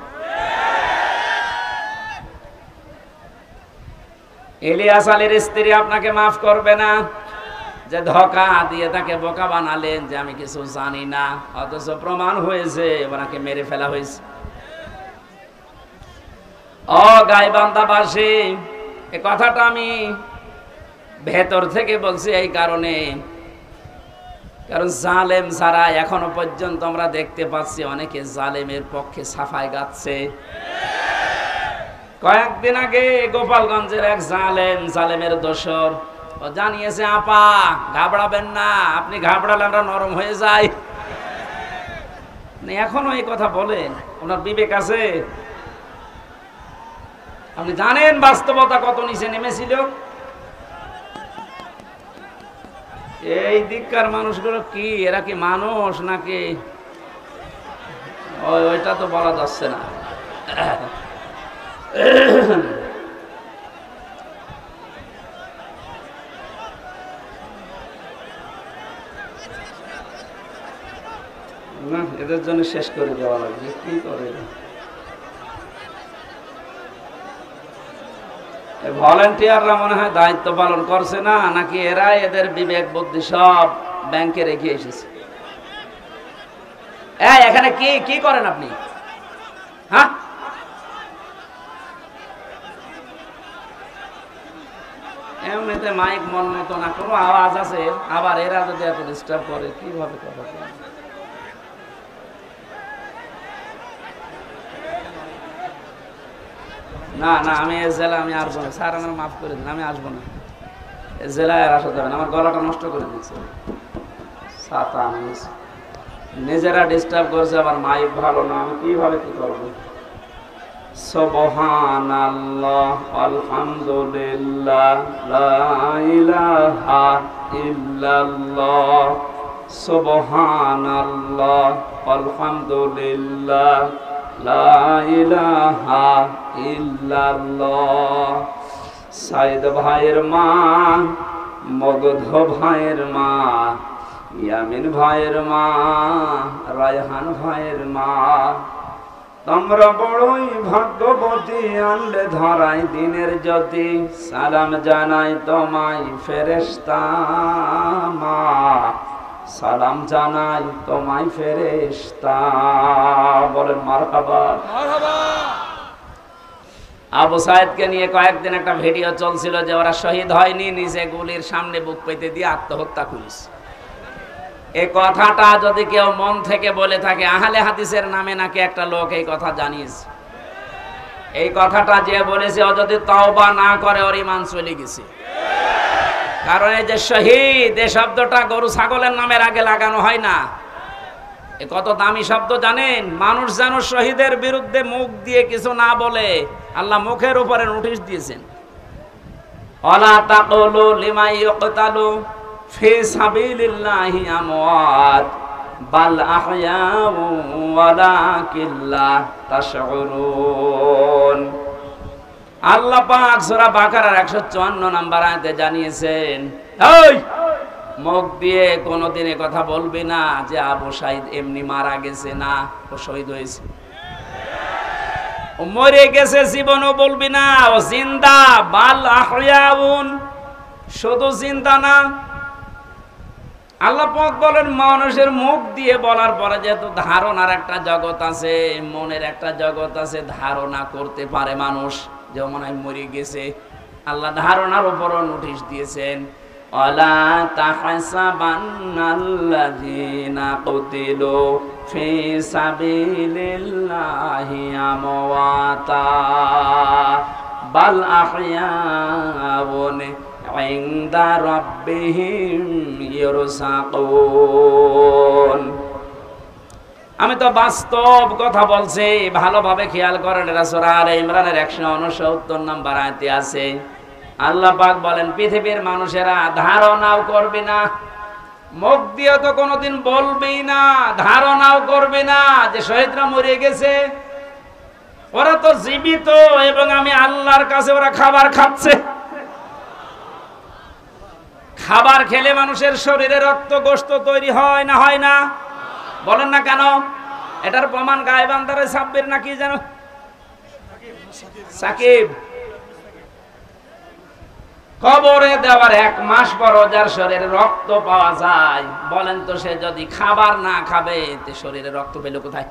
A: ইলিয়াস আলীর স্ত্রী আপনাকে মাফ করবে না, যে ধোঁকা দিয়ে তাকে বোকা বানালেন যে আমি কিছু জানি না, অথচ প্রমাণ হয়েছে ওনাকে মেরে ফেলা হয়েছে। ও গাইবান্ধাবাসী, এ কথাটা আমি ভেতর থেকে বলছি এই কারণে, কারণ জালেম ছাড়া এখনো পর্যন্ত আমরা দেখতে পাচ্ছি অনেকে জালেমের পক্ষে সাফাই গাচ্ছে। কয়েকদিন আগে গোপালগঞ্জের এক জালেমের দোসর ও জানিয়েছে, আপা ঘাবড়াবেন না, আপনি ঘাবড়ালে আমরা নরম হয়ে যাই। এখনো এই কথা বলেন, ওনার বিবেক আছে? আপনি জানেন বাস্তবতা কত নিচে নেমেছিল? এই দিককার মানুষগুলো কি, এরা কি মানুষ নাকি? ওইটা তো বলা যাচ্ছে না। না, এদের জন্য শেষ করে দেওয়া লাগবে। কি করে ভলান্টিয়াররা মনে হয় দায়িত্ব পালন করছে না, নাকি এরা এদের বিবেক বুদ্ধি সব ব্যাংকে রেখে এসেছে? এখানে কি কি করেন আপনি? হ্যাঁ, এমনিতে মাইক মন মতো না, কোনো আওয়াজ আছে, আবার এরা যদি এত ডিস্টার্ব করে কিভাবে কথা বলে? না না, আমি এই জেলা আমি আসবো না স্যার, আমার মাফ করে দিন, আমি আসবো না এই জেলায়। আর আসা যাবে না, আমার গলাটা নষ্ট করে দিচ্ছে। নিজেরা ডিস্টার্ব করছে, আবার মাইক ভালো না, আমি কিভাবে কি করবো? সুবহানাল্লাহ আলহামদুলিল্লাহ লা ইলাহা ইল্লাল্লাহ, সুবহানাল্লাহ আলহামদুলিল্লাহ লা ইলাহা ইল্লাল্লাহ। সাইদ ভাইয়ের মা, মগধ ভাইয়ের মা, ইয়ামিন ভাইয়ের মা, রায়হান ভাইয়ের মা, তোমরা বড়ই ভাগ্যবতী, আনলে ধরাই দিনের জ্যোতি। সালাম জানাই তোমায় ফেরেশতা মা, সালাম জানাই তোমায় ফেরেশতা। বলেন মারহাবা। আবু সাইদকে নিয়ে কয়েকদিন একটা ভিডিও চলছিল যে ওরা শহীদ হয়নি, নিজে গুলির সামনে বুক পেতে দিয়ে আত্মহত্যা করেছে। এই কথাটা যদি কেউ মন থেকে বলে থাকে, আহলে হাদিসের নামে নাকি একটা লোক এই কথা জানিয়েছে। এই কথাটা যে বলেছে, ও যদি তওবা না করে ওর ঈমান চলে গেছে। কারণ এই যে শহীদ, এই শব্দটা গরু ছাগলের নামের আগে লাগানো হয় না। এ কত দামি শব্দ জানেন? মানুষ যেন শহীদের বিরুদ্ধে মুখ দিয়ে কিছু না বলে, আল্লাহ মুখের উপরে নোটিশ দিয়েছেন। ওয়ালা তাকুলু লিমা ইউকতালু ফি সাবিলিল্লাহি আমওয়াত বাল আহয়াউ ওয়ালাকিন লা তাশউরুন। আল্লাহ পাক সূরা বাকারার 154 নম্বর আয়াতে জানিয়েছেন, এই মুখ দিয়ে কোনোদিন এ কথা বলবি না যে আবু সাইদ এমনি মারা গেছে, না, ও শহীদ হয়েছে। ও মরে গেছে জীবনও বলবি না, ও জিন্দা। বাল আহয়াউন, শুধু জিন্দা না। আল্লাহ পাক বলেন মানুষের মুখ দিয়ে বলার পরে যেহেতু ধারণার একটা জগৎ আছে, মনের একটা জগৎ আছে, ধারণা করতে পারে মানুষ যে মনে হয় মরে গেছে। আল্লাহ ধারণার উপরও নোটিশ দিয়েছেন, ওয়ালা তাহসাবান্নাল্লাযীনা কুতিলু ফি সাবিলিল্লাহি আমওয়াতা বাল আহয়াউন ইনদা রাব্বিহিম ইরসাকুন। আমি তো বাস্তব কথা বলছি, ভালোভাবে খেয়াল করেন। এটা সূরা আলে ইমরানের 169 নম্বর আয়াতে আছে। আল্লাহ পাক বলেন পৃথিবীর মানুষেরা ধারণাও করবে না, মুখ দিয়ে তো কোনোদিন বলবেই না, ধারণাও করবে না যে শহীদরা মরে গেছে। ওরা তো জীবিত, এবং আমি আল্লাহর কাছে ওরা খাবার খাচ্ছে। খাবার খেলে মানুষের শরীরে রক্ত গোশত তৈরি হয় না, হয় না? বলেন না কেন? এটার প্রমাণ গায়বান্দারে সাব্বির নাকি যেন সাকিব কবরে দেওয়ার 1 মাস পর যার শরীরে রক্ত পাওয়া যায়, বলেন তো সে যদি খাবার না খাবে তে শরীরে রক্ত পেল কোথায়?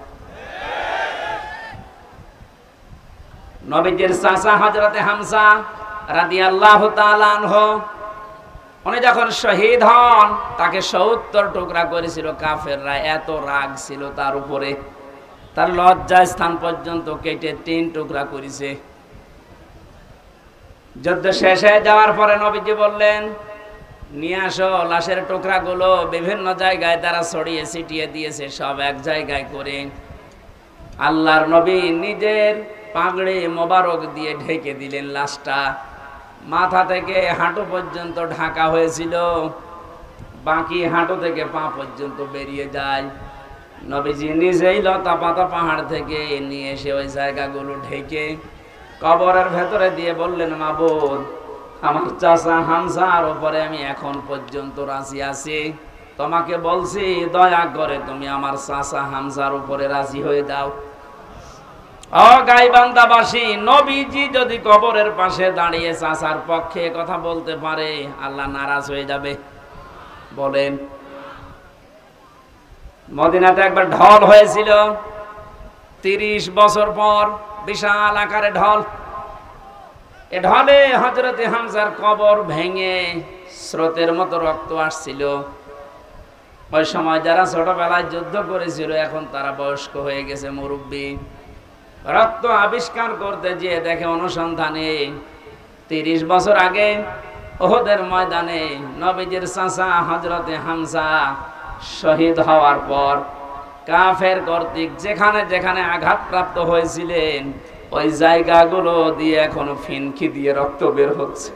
A: নবীজির চাচা হযরতে হামজা রাদিয়াল্লাহু তাআলা আনহু, উনি যখন শহীদ হন তাকে 70 টুকরা করেছিল কাফেররা। এত রাগ ছিল তার উপরে, তার লজ্জা স্থান পর্যন্ত কেটে 3 টুকরা করেছে। যুদ্ধ শেষ হয়ে যাওয়ার পরে নবীজি বললেন, নিয়ে আসো। লাশের টুকরাগুলো বিভিন্ন জায়গায় তারা ছড়িয়ে ছিটিয়ে দিয়েছে, সব এক জায়গায় করে আল্লাহর নবী নিজের পাগড়ি মোবারক দিয়ে ঢেকে দিলেন লাশটা। মাথা থেকে হাঁটু পর্যন্ত ঢাকা হয়েছিল, বাকি হাঁটু থেকে পা পর্যন্ত বেরিয়ে যায়। নবীজি নিজেই লতা পাতা পাহাড় থেকে নিয়ে এসে ওই জায়গাগুলো ঢেকে কবরের ভেতরে দিয়ে বললেন, মাবুদ, আমার চাচা হামজার উপরে আমি এখন পর্যন্ত রাজি আছি, তোমাকে বলছি দয়া করে তুমি আমার চাচা হামজার উপরে রাজি হয়ে যাও। ও গাইবান্ধাবাসী, নবীজি যদি কবরের পাশে দাঁড়িয়ে চাচার পক্ষে কথা বলতে পারে, আল্লাহ নারাজ হয়ে যাবে? বলেন। মদিনাতে একবার ঢল হয়েছিল 30 বছর পর, বিশাল আকারে ঢল। এ ঢলে হযরতে হামজার কবর ভেঙে স্রোতের মতো রক্ত আসছিল। ওই সময় যারা ছোটবেলায় যুদ্ধ করেছিল এখন তারা বয়স্ক হয়ে গেছে, মুরব্বী। রক্ত আবিষ্কার করতে গিয়ে দেখে অনুসন্ধানে 30 বছর আগে ওহদের ময়দানে নবীজির চাচা হযরতে হামজা শহীদ হওয়ার পর কাফের কর্তৃক যেখানে যেখানে আঘাতপ্রাপ্ত হয়েছিলেন ওই জায়গাগুলো দিয়ে এখনো ফিনকি দিয়ে রক্ত বের হচ্ছে।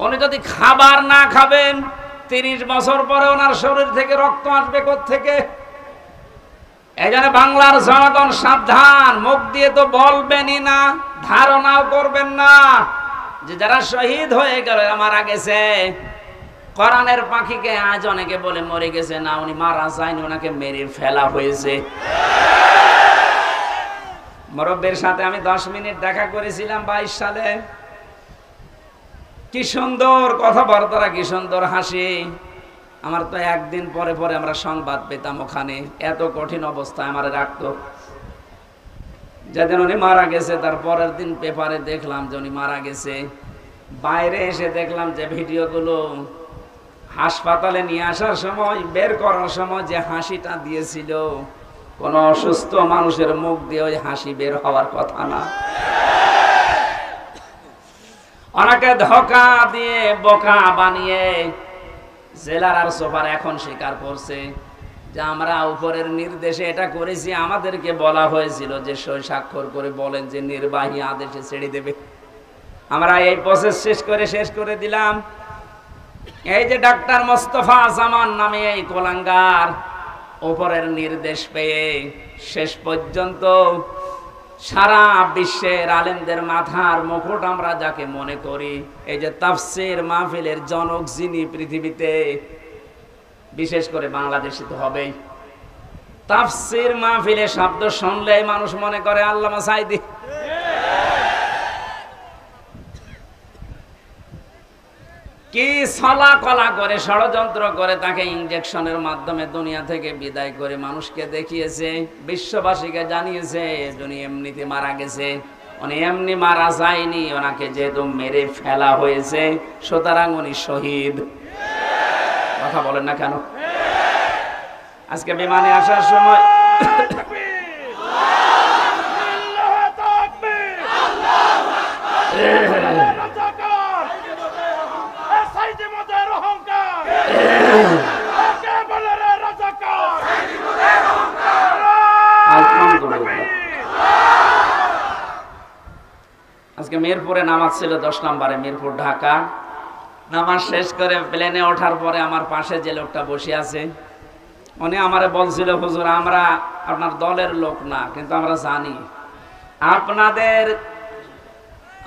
A: উনি যদি খাবার না খাবেন 30 বছর পরে ওনার শরীর থেকে রক্ত আসবে কোত্থেকে? এই জন্য বাংলার জনগণ সাবধান, মুখ দিয়ে তো বলবেনই না, ধারণাও করবেন না যে যারা শহীদ হয়ে গেল মারা গেছে। কোরআনের পাখিকে আজ অনেকে বলে মরে গেছে, না উনি মারা যায়নি, ওনাকে মেরে ফেলা হয়েছে। মুরব্বির সাথে আমি 10 মিনিট দেখা করেছিলাম 22 সালে। কি সুন্দর কথাবার্তা, কি সুন্দর হাসি। আমার তো একদিন পরে পরে আমরা সংবাদ পেতাম ওখানে, এত কঠিন অবস্থায় আমার রাখতো। যেদিন উনি মারা গেছে তার পরের দিন পেপারে দেখলাম যে উনি মারা গেছে। বাইরে এসে দেখলাম যে ভিডিওগুলো হাসপাতালে নিয়ে আসার সময়, বের করার সময় যে হাসিটা দিয়েছিল, কোন অসুস্থ মানুষের মুখ দিয়ে ওই হাসি বের হওয়ার কথা না। ওনাকে ধোঁকা দিয়ে বোকা বানিয়ে জেলার আর সুপার এখন স্বীকার করছে যে আমরা উপরের নির্দেশে এটা করেছি। আমাদেরকে বলা হয়েছিল যে সই স্বাক্ষর করে বলেন যে নির্বাহী আদেশে ছেড়ে দেবে। আমরা এই প্রসেস শেষ করে দিলাম। এই যে ডাক্তার মোস্তফা জামান নামে এই কোলাঙ্গার উপরের নির্দেশ পেয়ে শেষ পর্যন্ত সারা বিশ্বের আলেমদের মাথার মুকুট আমরা যাকে মনে করি, এই যে তাফসীর মাহফিলের জনক যিনি পৃথিবীতে, বিশেষ করে বাংলাদেশে তো হবেই। তাফসীর মাহফিলে শব্দ শুনলেই মানুষ মনে করে আল্লামা সাঈদী। কি ছলা কলা করে ষড়যন্ত্র করে তাকে ইনজেকশনের মাধ্যমে দুনিয়া থেকে বিদায় করে মানুষকে দেখিয়েছে, বিশ্ববাসীকে জানিয়েছে উনি এমনিতে মারা গেছে। উনি এমনি মারা যায়নি, ওনাকে যেহেতু মেরে ফেলা হয়েছে সুতরাং উনি শহীদ। কথা বলেন না কেন? আজকে বিমানে আসার সময় আজকে মিরপুরে নামাজ ছিল 10 নম্বরে, মিরপুর ঢাকা। নামাজ শেষ করে প্লেনে ওঠার পরে আমার পাশে যে লোকটা বসে আছে উনি আমারে বলছিল, হুজুর আমরা আপনার দলের লোক না, কিন্তু আমরা জানি আপনাদের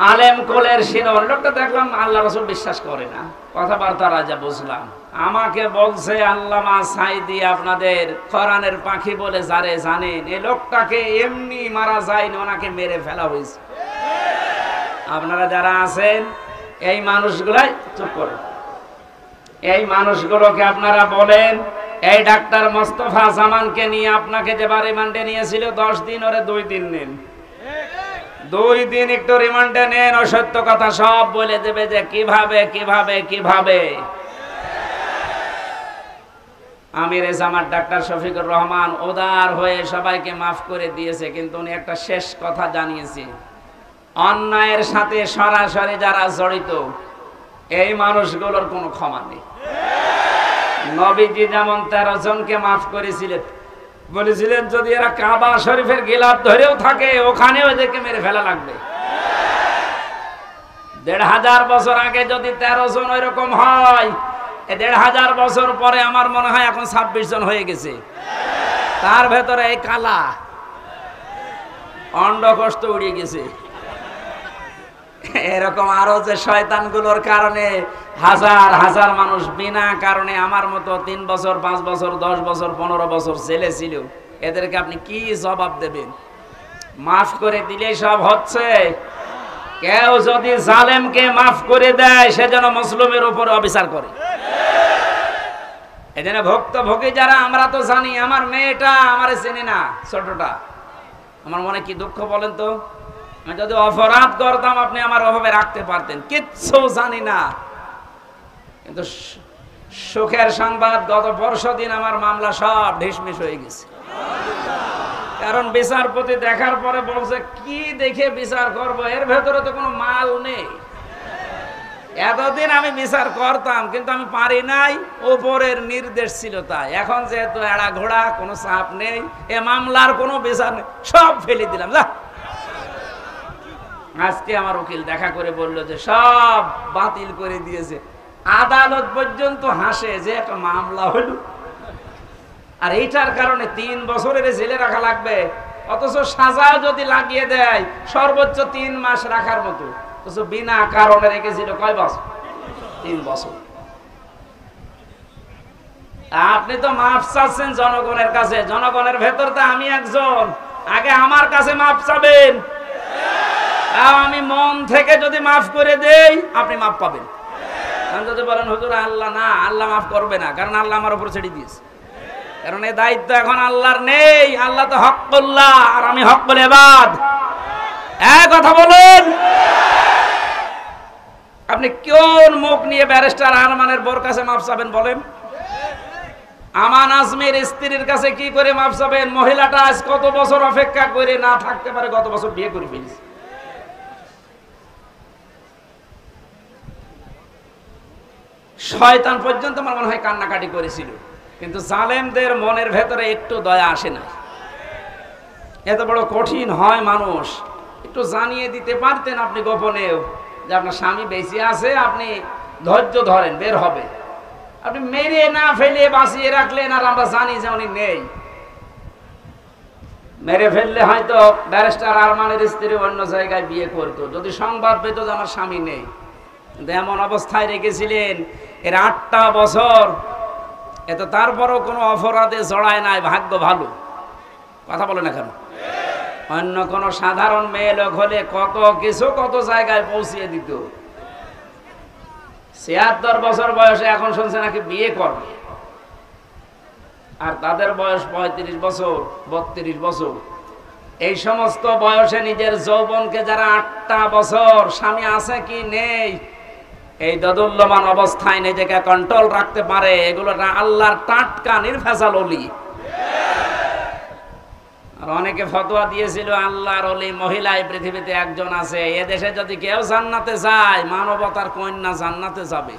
A: আলেম কোলের শিরোর। লোকটা দেখলাম আল্লাহ রাসূল বিশ্বাস করে না, কথাবার্তা রাজা বুঝলাম। আমাকে বলছে আল্লামা সাঈদী আপনাদের কোরআনের পাখি বলে যারে জানেন, এই লোকটাকে এমনি মারা যায়নি, ওনাকে মেরে ফেলা হয়েছে। আপনারা যারা আছেন এই মানুষগুলাই চুপ করেন, এই মানুষগুলোকে আপনারা বলেন এই ডাক্তার মোস্তফা জামানকে নিয়ে আপনাকে যে রিমান্ডে নিয়েছিল 10 দিন, ওরে 2 দিন নেন। 2 দিন একটু রিমান্ডে নেন, ও সত্য কথা সব বলে দেবে যে কিভাবে কিভাবে কিভাবে। আমির জামাত ডাক্তার শফিকুর রহমান উদার হয়ে সবাইকে মাফ করে দিয়েছে, কিন্তু উনি একটা শেষ কথা জানিয়েছে, অন্যায়ের সাথে সরাসরি যারা জড়িত এই মানুষগুলোর কোনো ক্ষমা নেই। নবীজি যেমন 13 জনকে মাফ করেছিলেন, বলেছিলেন যদি এরা কাবা শরীফের গিলাফ ধরেও থাকে ওখানেও এদেরকে মেরে ফেলা লাগবে। 1500 বছর আগে যদি 13 জন ওইরকম হয়, 1500 বছর পরে আমার মনে হয় এখন 26 জন হয়ে গেছে। তার ভেতরে এই কালা অন্ডকোষ তো উড়ে গেছে। এরকম আরো যে শয়তানগুলোর কারণে হাজার হাজার মানুষ বিনা কারণে আমার মতো 3 বছর 5 বছর 10 বছর 15 বছর জেলে ছিল, এদেরকে আপনি কি জবাব দেবেন? মাফ করে দিলে সব হচ্ছে? কেউ যদি জালেমকে মাফ করে দেয় সে যেন মুসলিমের উপর অবিচার করে। এজন্য ভুক্তভোগী যারা, আমরা তো জানি আমার মেয়েটা আমারে চেনে না, ছোটটা, আমার মনে কি দুঃখ বলেন তো? আমি যদি অপরাধ করতাম আপনি আমার অভাবে রাখতে পারতেন, কিচ্ছু জানি না। কিন্তু সুখের সংবাদ, গত পরশুদিন আমার মামলা সব ঢিসমিস হয়ে গেছে। কারণ বিচারপতি দেখার পরে বলছে কি দেখে বিচার করব, এর ভেতরে তো কোনো মাল নেই। এতদিন আমি বিচার করতাম কিন্তু আমি পারি নাই, উপরের নির্দেশ ছিল তাই। এখন যেহেতু এড়া ঘোড়া, কোনো চাপ নেই, এ মামলার কোনো বিচার নেই, সব ফেলে দিলাম। যা, আজকে আমার উকিল দেখা করে বলল যে সব বাতিল করে দিয়েছে। আদালত পর্যন্ত হাসে যে একটা মামলা হলো, আর এইটার কারণে 3 বছরের জেলে রাখা লাগবে, অথচ সাজা যদি লাগিয়ে দেয় সর্বোচ্চ 3 মাস রাখার মতো, অথচ বিনা কারণে রেখেছিল কয় বছর? 3 বছর। আপনি তো মাফ চাচ্ছেন জনগণের কাছে, জনগণের ভেতর তো আমি একজন, আগে আমার কাছে মাফ চাবেন। আমি মন থেকে যদি মাফ করে দেই আপনি মাফ পাবেন। যদি বলেন হুজুর আল্লাহ না, আল্লাহ মাফ করবে না, কারণ আল্লাহ আমার উপর ছেড়ে দিয়েছে, কারণ এই দায়িত্ব এখন আল্লাহর নেই। আল্লাহ তো হক্কুল্লাহ আর আমি হক্কুল ইবাদ। এক কথা বলুন, আপনি কোন মুখ নিয়ে ব্যারিস্টার আরমানের বোর কাছে মাফ চাবেন বলেন? আমান আজমির স্ত্রীর কাছে কি করে মাফ চাবেন? মহিলাটা আজ কত বছর অপেক্ষা করে না থাকতে পারে, গত বছর বিয়ে করে ফেলেছে। শয়তান পর্যন্ত আমার মনে হয় কান্নাকাটি করেছিল, কিন্তু জালেমদের মনের ভেতরে একটু দয়া আসে না। এত বড় কঠিন হয় মানুষ, একটু জানিয়ে দিতে পারতেন আপনি গোপনেও যে আপনার স্বামী বেঁচে আছে, আপনি ধৈর্য ধরেন, বের হবে। আপনি মেরে না ফেলে বাঁচিয়ে রাখলেন, আর আমরা জানি যে উনি নেই। মেরে ফেললে হয়তো ব্যারিস্টার আরমানের স্ত্রী অন্য জায়গায় বিয়ে করতো, যদি সংবাদ পেত যে আমার স্বামী নেই। কিন্তু এমন অবস্থায় রেখেছিলেন এর 8টা বছর, এত তারপরও কোনো অপরাধে জড়ায় নাই, ভাগ্য ভালো। কথা বলে না কেন? অন্য কোন সাধারণ মেয়ে লোক হলে কত কিছু কত জায়গায় পৌঁছিয়ে দিত। 76 বছর বয়সে এখন শুনছে নাকি বিয়ে করবে, আর তাদের বয়স 35 বছর 32 বছর। এই সমস্ত বয়সে নিজের যৌবনকে যারা 8টা বছর, স্বামী আছে কি নেই, এই দোদুল্যমান অবস্থায় নিজেকে কন্ট্রোল রাখতে পারে, এগুলো আল্লাহর টাটকা নির্ভেজাল ওলি। আর অনেকে ফতোয়া দিয়েছিল আল্লাহর ওলি মহিলা এই পৃথিবীতে একজন আছে, এদেশে যদি কেউ জান্নাতে যায় মানবতার কন্যা জান্নাতে যাবে।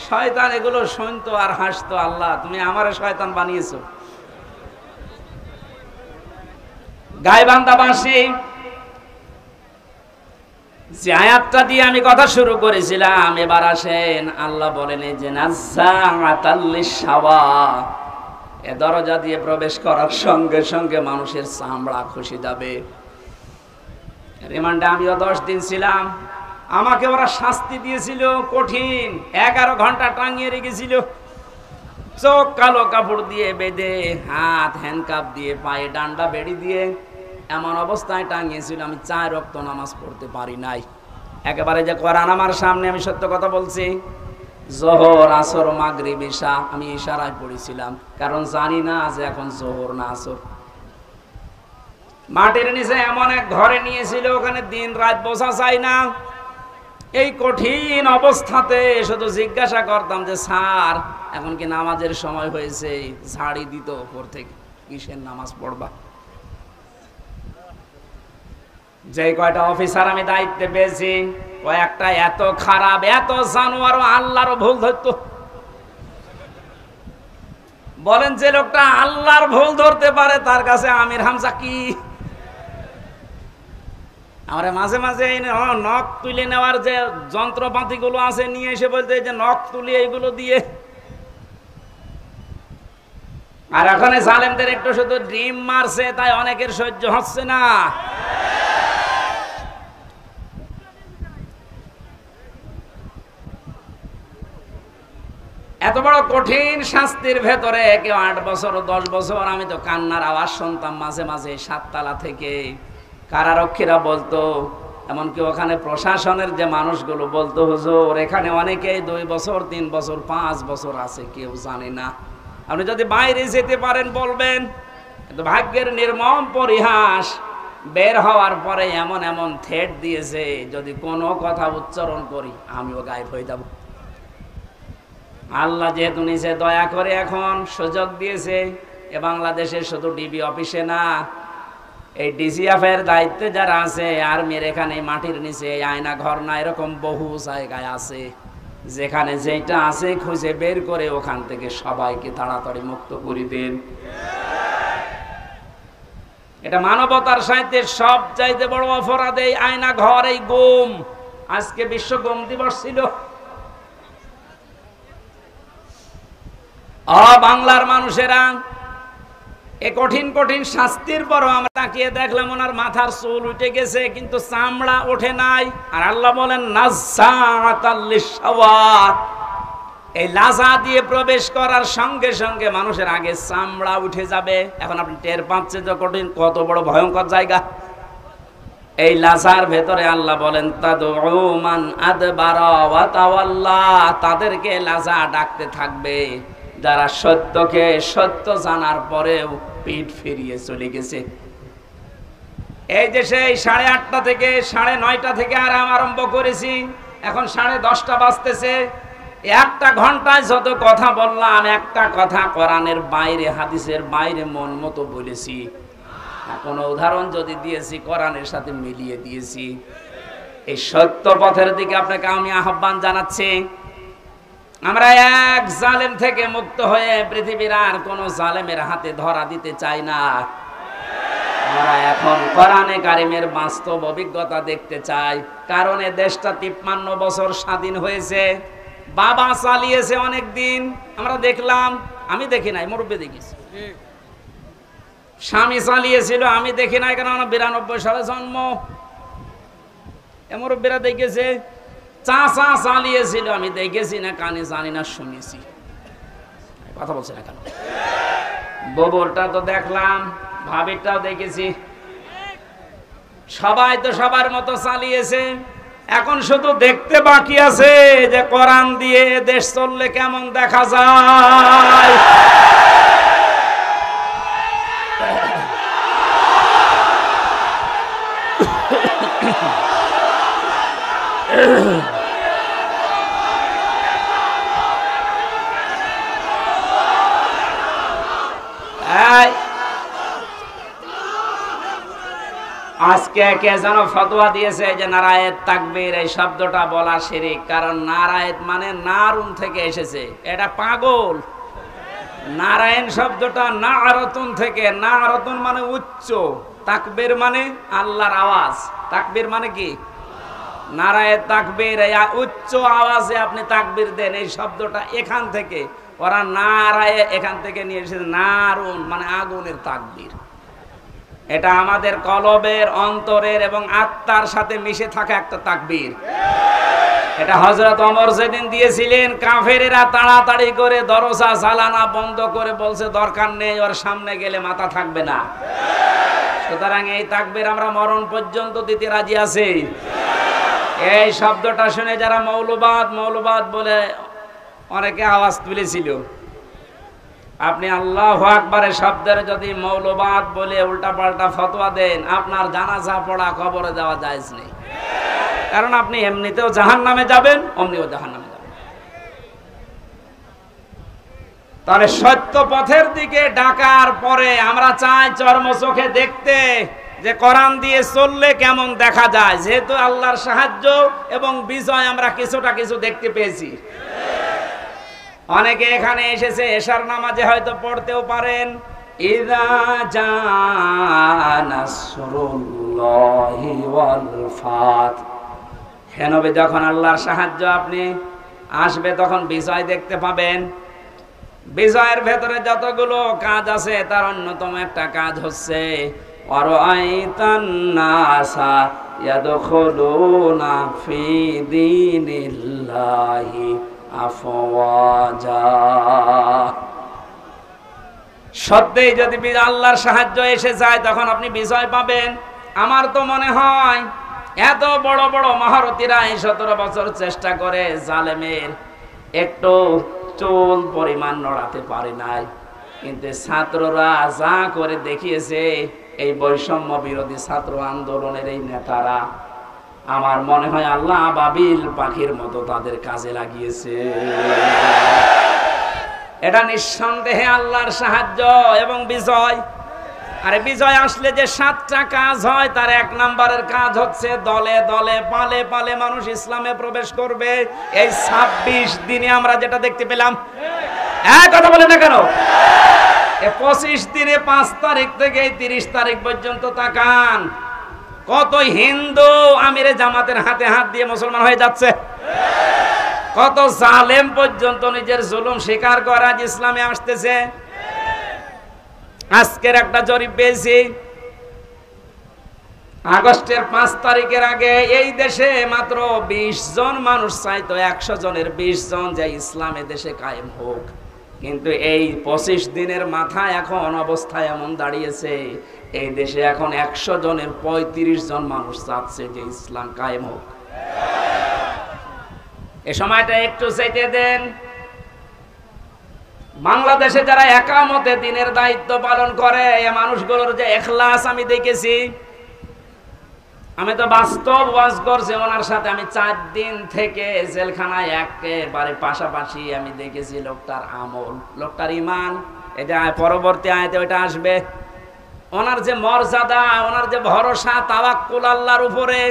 A: শয়তান এগুলো শুনতো আর হাসতো, আল্লাহ তুমি আমারে শয়তান বানিয়েছো। গাইবান্ধাবাসী, যে আয়াতটা দিয়ে আমি কথা শুরু করেছিলাম, এবার আসেন আল্লাহ বলেন যে নাযাআতাল লিশাওয়া, এ দরজা দিয়ে প্রবেশ করার সঙ্গে সঙ্গে মানুষের চামড়া খসে যাবে। রিমান্ডে আমিও 10 দিন ছিলাম, আমাকে ওরা শাস্তি দিয়েছিল কঠিন, 11 ঘন্টা টাঙিয়ে রেখেছিল, চোখ কালো কাপড় দিয়ে বেঁধে, হাত হ্যান্ডকাপ দিয়ে, পায়ে ডান্ডা বেড়ি দিয়ে এমন অবস্থায় টাঙিয়েছিল আমি 4 ওয়াক্ত নামাজ পড়তে পারি নাই। একেবারে যে কোরআন আমার সামনে, আমি সত্য কথা বলছি, জোহর আসর মাগরিব ইশা আমি ইশারায় পড়েছিলাম, কারণ জানি না যে এখন জোহর না আসর। মাটির নিচে এমন এক ঘরে নিয়েছিল, ওখানে দিন রাত বসা যায় না। এই কঠিন অবস্থাতে শুধু জিজ্ঞাসা করতাম যে স্যার এখন কি নামাজের সময় হয়েছে? ঝাড়ি দিত উপর থেকে, কিসের নামাজ পড়বা? যে কয়টা অফিসার আমি দায়িত্বে পেয়েছি, কয়েকটা এত খারাপ, এত জানোয়ার, আল্লাহরও ভুল ধরতো। বলেন, যে লোকটা আল্লাহর ভুল ধরতে পারে তার কাছে আমির হামজা কি? আমরা মাঝে মাঝে নখ তুলে নেওয়ার যে যন্ত্রপাতি গুলো আছে নিয়ে এসে বলতে, যে নখ তুলি এইগুলো দিয়ে। আর এখন জালেমদের একটু শুধু ডিম মারছে, তাই অনেকের সহ্য হচ্ছে না। এত বড় কঠিন শাস্তির ভেতরে কেউ 8 বছর 10 বছর, আমি তো কান্নার আওয়াজ শুনতাম মাঝে মাঝে 7 তলা থেকে। কারারক্ষীরা বলতো, এমনকি ওখানে প্রশাসনের যে মানুষগুলো বলতো, হুজুর এখানে অনেকেই 2 বছর 3 বছর 5 বছর আছে, কেউ জানে না। আপনি যদি বাইরে যেতে পারেন বলবেন। কিন্তু ভাগ্যের নির্মম পরিহাস, বের হওয়ার পরে এমন এমন থ্রেট দিয়েছে, যদি কোনো কথা উচ্চারণ করি আমিও গায়েব হয়ে যাব। আল্লাহ যেহেতু নিচে দয়া করে এখন সুযোগ দিয়েছে, এ বাংলাদেশের শুধু ডিবি অফিসে না, এই ডিজিএফ এর দায়িত্বে যারা আছে, আর্মির এখানে মাটির নিচে আয়না ঘর না, এরকম বহু জায়গায় আছে, যেখানে যেটা আছে খুঁজে বের করে ওখান থেকে সবাইকে তাড়াতাড়ি মুক্ত করে দেন। এটা মানবতার সাহিত্যে সব চাইতে বড় অপরাধ, এই আয়না ঘর, এই গুম। আজকে বিশ্ব গুম দিবস ছিল। বাংলার মানুষেরা এ কঠিন কঠিন শাস্তির পরও আমরা তাকিয়ে দেখলাম ওনার মাথার চুল উঠে গেছে, কিন্তু চামড়া ওঠে নাই। আর আল্লাহ বলেন, নাজ্জাতাল লিশাওয়াত, এই লাজা দিয়ে প্রবেশ করার সঙ্গে সঙ্গে মানুষের আগে চামড়া উঠে যাবে। এখন আপনি টের পাচ্ছেন যে কঠিন, কত বড় ভয়ঙ্কর জায়গা। এই লাজার ভেতরে আল্লাহ বলেন, তাদউ মান আদবারা ওয়া তাওয়াল্লা, তাদেরকে লাজা ডাকতে থাকবে যারা সত্যকে সত্য জানার পরেও পিঠ ফিরিয়ে চলে গেছে। এই যে সেই 8:30 থেকে 9:30 থেকে আরাম আরম্ভ করেছি, এখন 10:30 বাজতেছে। 1 ঘন্টায় যত কথা বললাম, একটা কথা কোরআনের বাইরে, হাদিসের বাইরে মন মতো বলেছি। কোনো উদাহরণ যদি দিয়েছি কোরআনের সাথে মিলিয়ে দিয়েছি। এই সত্য পথের দিকে আপনাকে আমি আহ্বান জানাচ্ছি। আমরা এক জালেম থেকে মুক্ত হয়ে পৃথিবীর আর কোন জালেমের হাতে ধরা দিতে চাই না। আমরা এখন কোরআনে কারিমের বাস্তব অভিজ্ঞতা দেখতে চাই। কারণ এ দেশটা 53 বছর স্বাধীন হয়েছে, বাবা চালিয়েছে অনেক দিন, আমরা দেখলাম। আমি দেখি নাই, মুরব্বী দেখিস। স্বামী চালিয়েছিল, আমি দেখি নাই, কারণ 92 সালে জন্ম। এ মুরব্বীরা দেখেছে। চাচা চালিয়েছিল, আমি দেখেছি না, কানে জানি না, শুনেছি। কথা বলছে না কেন? ববরটা তো দেখলাম, ভাবিরটাও দেখেছি। সবাই তো সবার মতো চালিয়েছে। এখন শুধু দেখতে বাকি আছে যে কোরআন দিয়ে দেশ চললে কেমন দেখা যায়। আজকে কে যেন ফতোয়া দিয়েছে যে নারায়েত তাকবীর, এই শব্দটা বলা শিরক। কারণ নারায়েত মানে নারুন থেকে এসেছে, এটা পাগল। নারায়ণ শব্দটা নারতুন থেকে, নারতুন মানে উচ্চ, তাকবীর মানে আল্লাহর আওয়াজ। তাকবীর মানে কি? নারায়েত তাকবীর, এই উচ্চ আওয়াজে আপনি তাকবীর দেন, এই শব্দটা এখান থেকে। ওরা নারায়ে এখান থেকে নিয়ে এসেছে, নারুন মানে আগুনের তাকবীর। এটা আমাদের কলবের, অন্তরের এবং আত্মার সাথে মিশে থাকা একটা তাকবীর। এটা হযরত ওমর যেদিন দিয়েছিলেন, কাফেরেরা তাড়াতাড়ি করে দরজা জ্বালানা বন্ধ করে বলছে দরকার নেই, ওর সামনে গেলে মাথা থাকবে না। সুতরাং এই তাকবীর আমরা মরণ পর্যন্ত দিতে রাজি আছি। এই শব্দটা শুনে যারা মৌলবাদ মৌলবাদ বলে অনেকে আওয়াজ তুলেছিল, আপনি আল্লাহু আকবারের শব্দের যদি মৌলবাদ বলে উল্টাপাল্টা ফতোয়া দেন, আপনার জানাজা পড়া কবরে দেওয়া জায়েজ নেই। কারণ আপনি এমনিতেও জাহান্নামে যাবেন, অমনিও জাহান্নামে যাবেন। তাহলে সত্য পথের দিকে ডাকার পরে আমরা চাই চর্ম চোখে দেখতে যে কোরআন দিয়ে চললে কেমন দেখা যায়, যেহেতু আল্লাহর সাহায্য এবং বিজয় আমরা কিছুটা কিছু দেখতে পেয়েছি। অনেকে এখানে এসেছে এশার নামাজে হয়তো পড়তেও পারেন, ইযা জাআ নাসরুল্লাহি ওয়াল ফাত। হে নবী, যখন আল্লাহর সাহায্য আপনি আসবে তখন বিজয় দেখতে পাবেন। বিজয়ের ভেতরে যতগুলো কাজ আছে তার অন্যতম একটা কাজ হচ্ছে ওয়ারাআইতান নাসা ইয়াদখুলুনা ফি দীনিল্লাহি আফওয়াজা। সত্যিই যদি আল্লাহর সাহায্য এসে যায় তখন আপনি বিজয় পাবেন। আমার তো মনে হয় এত বড় বড় মহারথীরা 17 বছর চেষ্টা করে জালেমের একটু চুল পরিমাণ নড়াতে পারে নাই, কিন্তু ছাত্ররা যা করে দেখিয়েছে, এই বৈষম্য বিরোধী ছাত্র আন্দোলনের এই নেতারা, আমার মনে হয় আল্লাহ আবাবিল পাখির মতো তাদের কাজে লাগিয়েছে। এটা নিঃসন্দেহে আল্লাহর সাহায্য এবং বিজয়। আরে বিজয় আসলে যে 7টা কাজ হয়, তার 1 নম্বরের কাজ হচ্ছে দলে দলে পালে পালে মানুষ ইসলামে প্রবেশ করবে। এই 26 দিনে আমরা যেটা দেখতে পেলাম, কথা বলে না কেন? 25 দিনে 5 তারিখ থেকে 30 তারিখ পর্যন্ত তাকান, কত হিন্দু আমিরে জামাতের হাতে হাত দিয়ে মুসলমান হয়ে যাচ্ছে, কত জালেম পর্যন্ত নিজের জুলুম স্বীকার করে আজ ইসলামে আসতেছে। আজকের একটা জরিপ পেয়েছি, আগস্টের 5 তারিখের আগে এই দেশে মাত্র 20 জন মানুষ চাইতো 100 জনের 20 জন যে ইসলামে দেশে কায়েম হোক, কিন্তু এই 25 দিনের মাথায় এখন অবস্থা এমন দাঁড়িয়েছে, এই দেশে এখন 100 জনের 35 জন মানুষ চাচ্ছে যে ইসলাম কায়েম হোক। এ সময়টা একটু চাইতে দেন। বাংলাদেশে যারা একামতে দিনের দায়িত্ব পালন করে, এই মানুষগুলোর যে ইখলাস আমি দেখেছি, আমি তো বাস্তব ওয়াজ করছি ওনার সাথে। আমি 4 দিন থেকে জেলখানায় একেবারে পাশাপাশি আমি দেখেছি লোকটার আমল, লোকটার ঈমান। এটা পরবর্তী আয়াতে ওইটা আসবে। ওনার যে মর্যাদা, ওনার যে ভরসা, তাওয়াক্কুল আল্লাহর উপরে।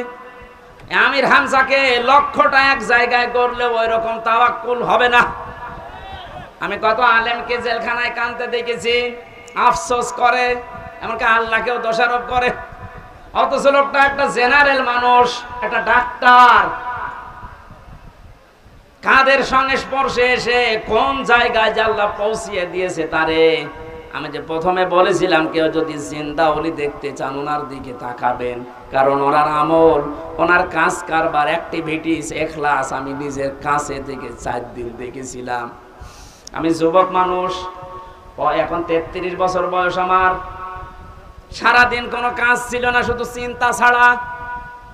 A: আমির হামজাকে লক্ষ্যটা এক জায়গায় করলে ওই রকম তাওয়াক্কুল হবে না। আমি কত আলেমকে জেলখানায় কাঁদতে দেখেছি, আফসোস করে, এমনকি আল্লাহকেও দোষারোপ করে। অথচ লোকটা একটা জেনারেল মানুষ, একটা ডাক্তার, কাদের সংস্পর্শে এসে কোন জায়গায় যে আল্লাহ পৌঁছিয়ে দিয়েছে তারে। আমি যে প্রথমে বলেছিলাম, কেউ যদি জিন্দা ওলি দেখতে চান ওনার দিকে তাকাবেন, কারণ ওনার আমল, ওনার কাজ কারবার, অ্যাক্টিভিটিস, ইখলাস আমি নিজের কাছে থেকে 4 দিন দেখেছিলাম। আমি যুবক মানুষ, এখন 33 বছর বয়স আমার। সারাদিন কোনো কাজ ছিল না, শুধু চিন্তা ছাড়া।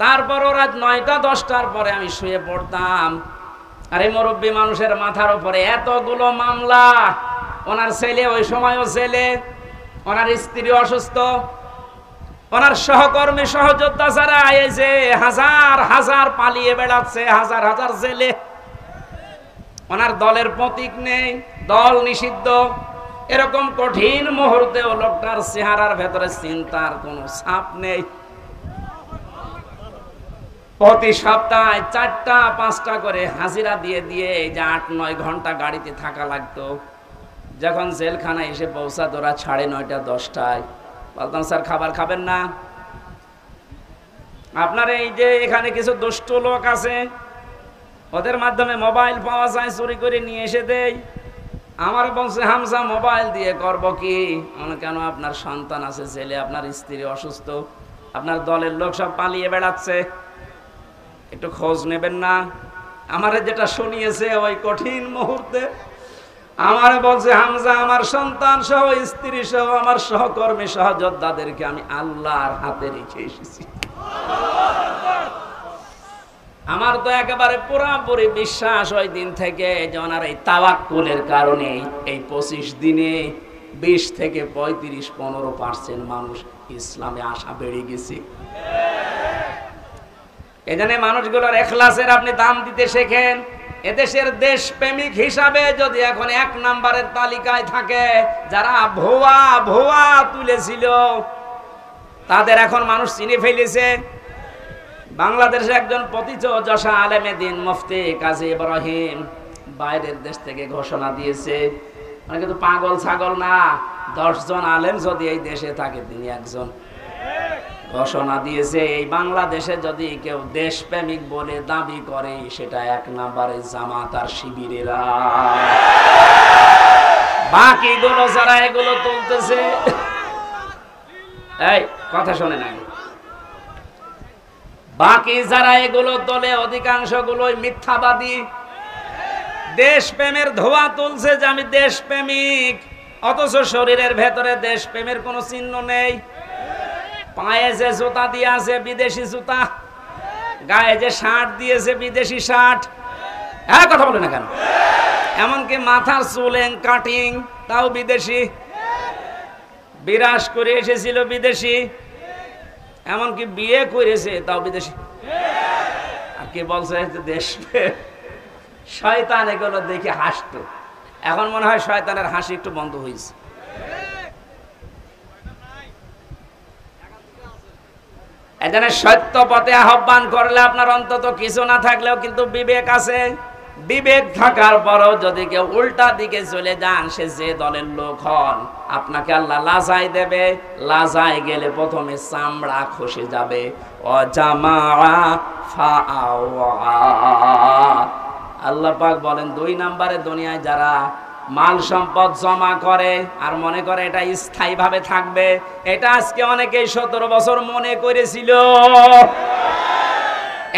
A: তারপরও রাত 9টা 10টার পরে আমি শুয়ে পড়তাম। আর এই মুরব্বী মানুষের মাথার উপরে এতগুলো মামলা। ওনার ছেলে ওই সময়ও ছেলে, ওনার স্ত্রী অসুস্থ, ওনার সহকর্মী সহযোদ্ধা যারা এই যে হাজার হাজার পালিয়ে বেড়াচ্ছে, হাজার হাজার ছেলে। ওনার দলের প্রতীক নেই, দল নিষিদ্ধ। এরকম কঠিন মুহূর্তেও লোকটার চেহারার ভেতরে চিন্তার কোনো ছাপ নেই। প্রতি সপ্তাহে 4টা 5টা করে হাজিরা দিয়ে দিয়ে যে 8-9 ঘন্টা গাড়িতে থাকা লাগতো। যখন জেলখানায় এসে পৌঁছাতো রাত 9:30 10টায়, বলতাম স্যার খাবার খাবেন না? আপনার এই যে এখানে কিছু দুষ্ট লোক আছে, ওদের মাধ্যমে মোবাইল পাওয়া যায়, চুরি করে নিয়ে এসে দেয়। আমার বলছে, হামজা মোবাইল দিয়ে করব কি? কেন? আপনার সন্তান আছে, ছেলে, আপনার স্ত্রী অসুস্থ, আপনার দলের লোক সব পালিয়ে বেড়াচ্ছে, একটু খোঁজ নেবেন না? আমারে যেটা শুনিয়েছে ওই কঠিন মুহূর্তে, আমার বলছে, হামজা আমার সন্তান সহ, স্ত্রী সহ, আমার সহকর্মী সহযোদ্ধাদেরকে আমি আল্লাহর হাতে রেখে এসেছি। আমার তো একেবারে পুরাপুরি বিশ্বাস ওই দিন থেকে যে ওনার এই তাওয়াক্কুলের কারণে এই 25 দিনে 20 থেকে 35-15% মানুষ ইসলামে আসা বেড়ে গেছে। এজন্য মানুষগুলোর ইখলাসের আপনি দাম দিতে শেখেন। এদেশের দেশপ্রেমিক হিসাবে যদি এখন 1 নম্বরের তালিকায় থাকে যারা ভুয়া তুলেছিল, তাদের এখন মানুষ চিনে ফেলেছে। বাংলাদেশে একজন পতিতযশা আলেমে দ্বীন মুফতি কাজী ইব্রাহিম বাইরের দেশ থেকে ঘোষণা দিয়েছে, মানে কিন্তু পাগল ছাগল না, 10 জন আলেম যদি এই দেশে থাকে তিনি একজন। ঘোষণা দিয়েছে এই বাংলাদেশে যদি কেউ দেশপ্রেমিক বলে দাবি করে সেটা 1 নম্বরে জামাত আর শিবিরেরা, বাকিগুলো যারা এগুলো তুলতেছে, এই কথা শোনে না, বাকি যারা এগুলো তোলে অধিকাংশ গুলোই মিথ্যাবাদী, দেশপ্রেমের ধোঁয়া তুলছে যে আমি দেশপ্রেমিক, অথচ শরীরের ভেতরে দেশপ্রেমের কোনো চিহ্ন নেই। পায়ে যে জুতা দিয়ে আছে বিদেশি জুতা, গায়ে যে শার্ট দিয়েছে বিদেশি শার্ট, হ্যাঁ কথা বলে না কেন? এমনকি মাথার চুলেন কাটিং তাও বিদেশি, বিরাজ করে এসেছিল বিদেশি, এমনকি বিয়ে করেছে তাও বিদেশি। আর কি বলছে দেশ শয়তান, এগুলো দেখে হাসতো, এখন মনে হয় শয়তানের হাসি একটু বন্ধ হয়েছে। এজন্য সত্য পথে আহ্বান করলে আপনার অন্তত কিছু না থাকলেও কিন্তু বিবেক আছে। বিবেক থাকার পরও যদি কেউ উল্টা দিকে চলে যান, সে যে দলের লোক হন, আপনাকে আল্লাহ লাজাই দেবে। লাজাই গেলে প্রথমে চামড়া খসে যাবে। আল্লাহ পাক বলেন 2 নম্বরে দুনিয়ায় যারা মাল সম্পদ জমা করে আর মনে করে এটা স্থায়ী ভাবে থাকবে, এটা আজকে অনেকেই 17 বছর মনে করেছিল।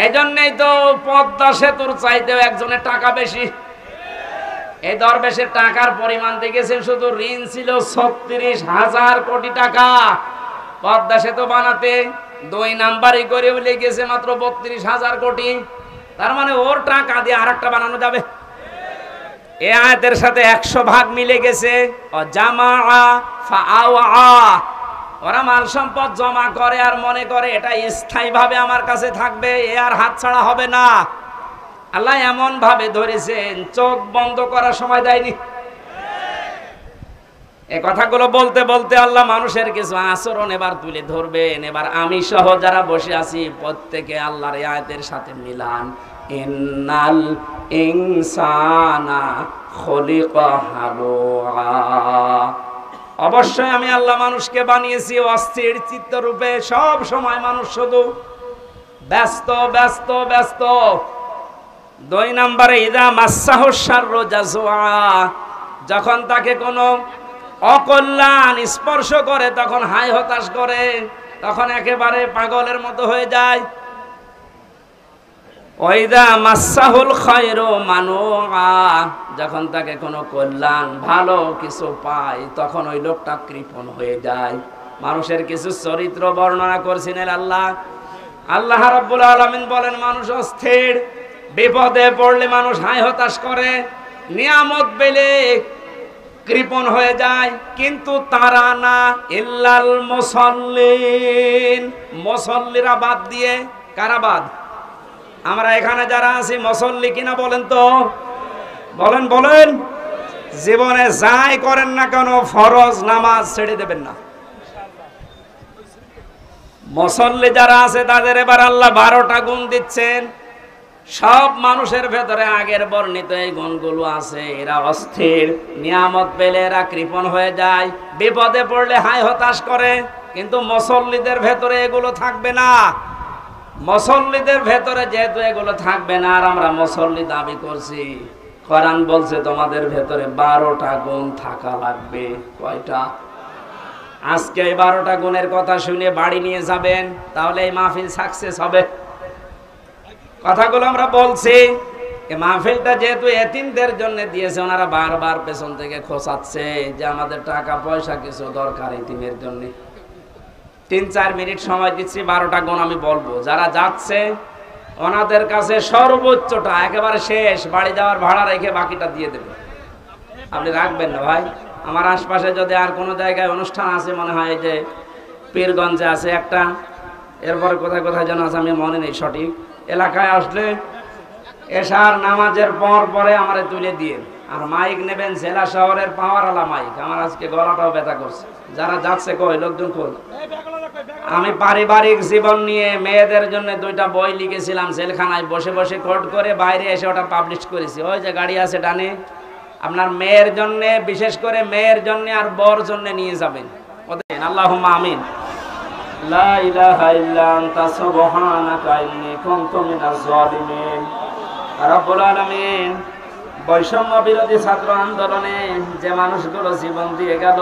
A: এজন্যই তো পদ্মা সেতুর চাইতেও একজনের টাকা বেশি। এই দরবেশের টাকার পরিমাণ দেখেছেন, শুধু ঋণ ছিল 36,000 কোটি টাকা পদ্মা সেতু বানাতে। 2 নাম্বারই করে লেগেছে মাত্র 32,000 কোটি। তার মানে ওর টাকা দিয়ে আরেকটা বানানো যাবে। এই আয়াতের সাথে 100 ভাগ মিলে গেছে। ওরা মাল সম্পদ জমা করে আর মনে করে এটা স্থায়ী ভাবে আমার কাছে থাকবে, এ আর হাত ছাড়া হবে না। আল্লাহ এমন ভাবে ধরেছেন, চোখ বন্ধ করার সময় দেয়নি। এই কথাগুলো বলতে বলতে আল্লাহ মানুষের কিছু আচরণ এবার তুলে ধরবেন। এবার আমি সহ যারা বসে আছি প্রত্যেকে আল্লাহর এই আয়াতের সাথে মিলান। ইন্নাল ইনসানা খুলিকা হালুআ। অবশ্যই আমি আল্লাহ মানুষকে বানিয়েছি অস্থির চিত্তরূপে। সব সময় মানুষ শুধু ব্যস্ত ব্যস্ত ব্যস্ত। 2 নম্বরে ইদা মাসসাহু শাররু জাযুআ, যখন তাকে কোনো অকল্যাণ স্পর্শ করে তখন হায় হতাশ করে, তখন একেবারে পাগলের মতো হয়ে যায়। ওয়াইদা মাসসাহুল খায়রু মানুআ, যখন তাকে কোনো কল্যাণ ভালো কিছু পায় তখন ওই লোকটা কৃপণ হয়ে যায়। মানুষের কিছু চরিত্র বর্ণনা করছিলেন আল্লাহ রাব্বুল আলামিন বলেন মানুষ অস্থির, বিপদে পড়লে মানুষ হায় হতাশ করে, নিয়ামত পেলে কৃপণ হয়ে যায়। কিন্তু তারা না, ইল্লাল মুসাল্লিন, মুসাল্লিরা বাদ দিয়ে। কারা বাদ? আমরা এখানে যারা আছি মুসল্লি কিনা বলেন তো? বলেন বলেন। জীবনে যাই করেন না কেন ফরজ নামাজ ছেড়ে দেবেন না। মুসল্লি যারা আছে তাদের এবার আল্লাহ 12টা গুণ দিচ্ছেন। সব মানুষের ভেতরে আগের বর্ণিত এই গুণগুলো আছে। এরা অস্থির, নিয়ামত পেলে এরা কৃপণ হয়ে যায়, বিপদে পড়লে হায় হতাশ করে। কিন্তু মুসল্লিদের ভেতরে এগুলো থাকবে না। মুসল্লিদের ভেতরে যেহেতু এগুলো থাকবে না, আর আমরা মুসল্লি দাবি করছি, কোরআন বলছে তোমাদের ভেতরে 12টা গুণ থাকা লাগবে। কয়টা? আজকে এই 12টা গুণের কথা শুনে বাড়ি নিয়ে যাবেন, তাহলে এই মাহফিল সাকসেস হবে। কথাগুলো আমরা বলছি, এই মাহফিলটা যেহেতু এতিমদের জন্য দিয়েছে, ওনারা বারবার পেছন থেকে খোঁচাচ্ছে যে আমাদের টাকা পয়সা কিছু দরকার এতিমের জন্য। 3-4 মিনিট সময় দিচ্ছি, 12টা গুণ আমি বলবো। যারা যাচ্ছে ওনাদের কাছে সর্বোচ্চটা একেবারে শেষ, বাড়ি যাওয়ার ভাড়া রেখে বাকিটা দিয়ে দেবে। আপনি রাখবেন না ভাই। আমার আশপাশে যদি আর কোনো জায়গায় অনুষ্ঠান আছে, মনে হয় যে পীরগঞ্জে আছে একটা, এরপরে কোথায় কোথায় যেন আছে আমি মনে নেই সঠিক, এলাকায় আসলে এশার নামাজের পরে আমারে তুলে দিয়ে আর মাইক নেবেন জেলা শহরের পাওয়ারওয়ালা মাইক। আমার আজকে গলাটাও ব্যথা করছে। যারা যাচ্ছে কই লোকজন কই? আমি পারিবারিক জীবন নিয়ে মেয়েদের জন্য 2টা বই লিখেছিলাম, জেলখানায় বসে বসে কোর্ট করে বাইরে এসে ওটা পাবলিশ করেছি। ওই যে গাড়ি আছে ডানে, আপনার মেয়ের জন্য, বিশেষ করে মেয়ের জন্য আর বর জন্য নিয়ে যাবেন। আল্লাহুম্মা আমিন। লা ইলাহা ইল্লা আনতা সুবহানাকা ইন্নী কুনতু মিনাজ জালিমিন। রব্বুল আলামিন, বৈষম্য বিরোধী ছাত্র আন্দোলনে যে মানুষগুলো জীবন দিয়ে গেল,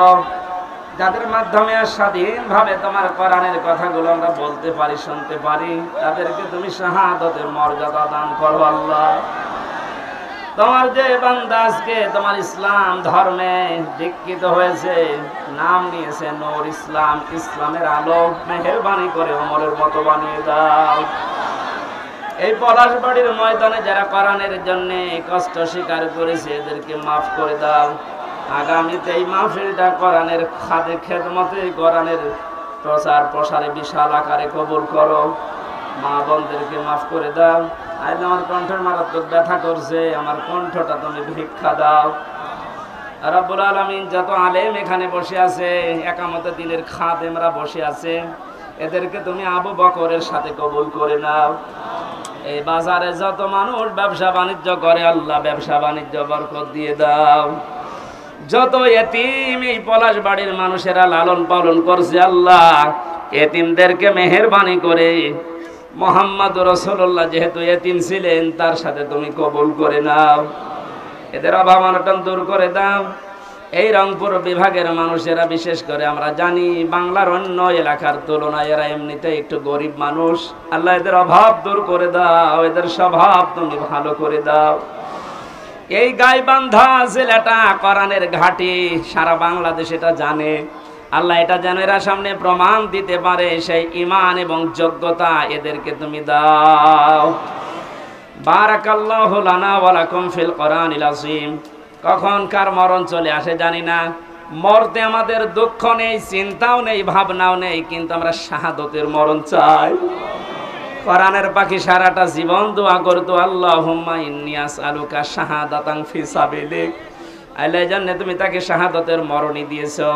A: যাদের মাধ্যমে স্বাধীনভাবে তোমার কোরআনের কথাগুলো আমরা বলতে পারি, শুনতে পারি, তাদেরকে তুমি শাহাদাতের মর্যাদা দান করো আল্লাহ। তোমার যে বান্দা আজকে তোমার ইসলাম ধর্মে দীক্ষিত হয়েছে, নাম নিয়েছে নূর ইসলাম, ইসলামের আলো, মেহেরবানি করে ওমরের মতো বানিয়ে দাও। এই পলাশবাড়ির ময়দানে যারা কোরআনের জন্য কষ্ট স্বীকার করেছে, এদেরকে মাফ করে দাও। আগামীতে এই মাহফিলটা কোরআনের খাদে খেদমতে, কোরআনের প্রচার প্রসারে বিশাল আকারে কবুল করো। মা বোনদেরকে মাফ করে দাও। আজ আমার কণ্ঠের মারাত্মক ব্যথা করছে, আমার কণ্ঠটা তুমি ভিক্ষা দাও। রব্বুল আলামিন, যত আলেম এখানে বসে আছে, একামতে দিনের খাদেমরা বসে আছে, এদেরকে তুমি আবু বকরের সাথে কবুল করে নাও। এই বাজারে যত মানুষ ব্যবসা বাণিজ্য করে, আল্লাহ ব্যবসা বাণিজ্য বরকত দিয়ে দাও। যত এতিম এই পলাশবাড়ির মানুষেরা লালন পালন করছে, আল্লাহ এতিমদেরকে মেহেরবানি করে, মুহাম্মদ রাসূলুল্লাহ যেহেতু এতিম ছিলেন, তার সাথে তুমি কবুল করে নাও। এদের অভাব অনটন দূর করে দাও। এই রংপুর বিভাগের মানুষেরা, বিশেষ করে আমরা জানি বাংলার অন্য এলাকার তুলনায় এরা এমনিতে একটু গরিব মানুষ, আল্লাহ এদের অভাব দূর করে দাও, এদের স্বভাব তুমি ভালো করে দাও। এই গাইবান্ধা জেলাটা কোরআনের ঘাঁটি, সারা বাংলাদেশ এটা জানে। আল্লাহ এটা যেন এরা সামনে প্রমাণ দিতে পারে, সেই ঈমান এবং যোগ্যতা এদেরকে তুমি দাও। বারাকাল্লাহু লানা ওয়া লাকুম ফিল কোরআনিল আযীম। কখন কার মরণ চলে আসে জানি না। মরতে আমাদের দুঃখ নেই, চিন্তাও নেই, ভাবনাও নেই, কিন্তু আমরা শাহাদতের মরণ চাই। কোরআনের পাখি সারাটা জীবন দোয়া করতো, আল্লাহুম্মা ইন্নী আসআলুকা শাহাদাতান ফি সাবিলিক। আল্লাহ জানে তুমি তাকে শাহাদতের মরণই দিয়েছো।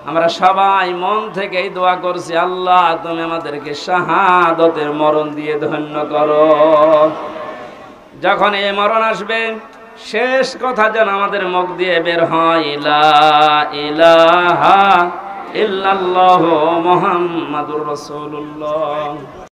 A: আমরা সবাই মন থেকে এই দোয়া করছি, আল্লাহ তুমি আমাদেরকে শাহাদতের মরণ দিয়ে ধন্য করো। যখন এই মরণ আসবে, শেষ কথা যেন আমাদের মুখ দিয়ে বের হয়, লা ইলাহা ইল্লাল্লাহু মুহাম্মাদুর রাসূলুল্লাহ।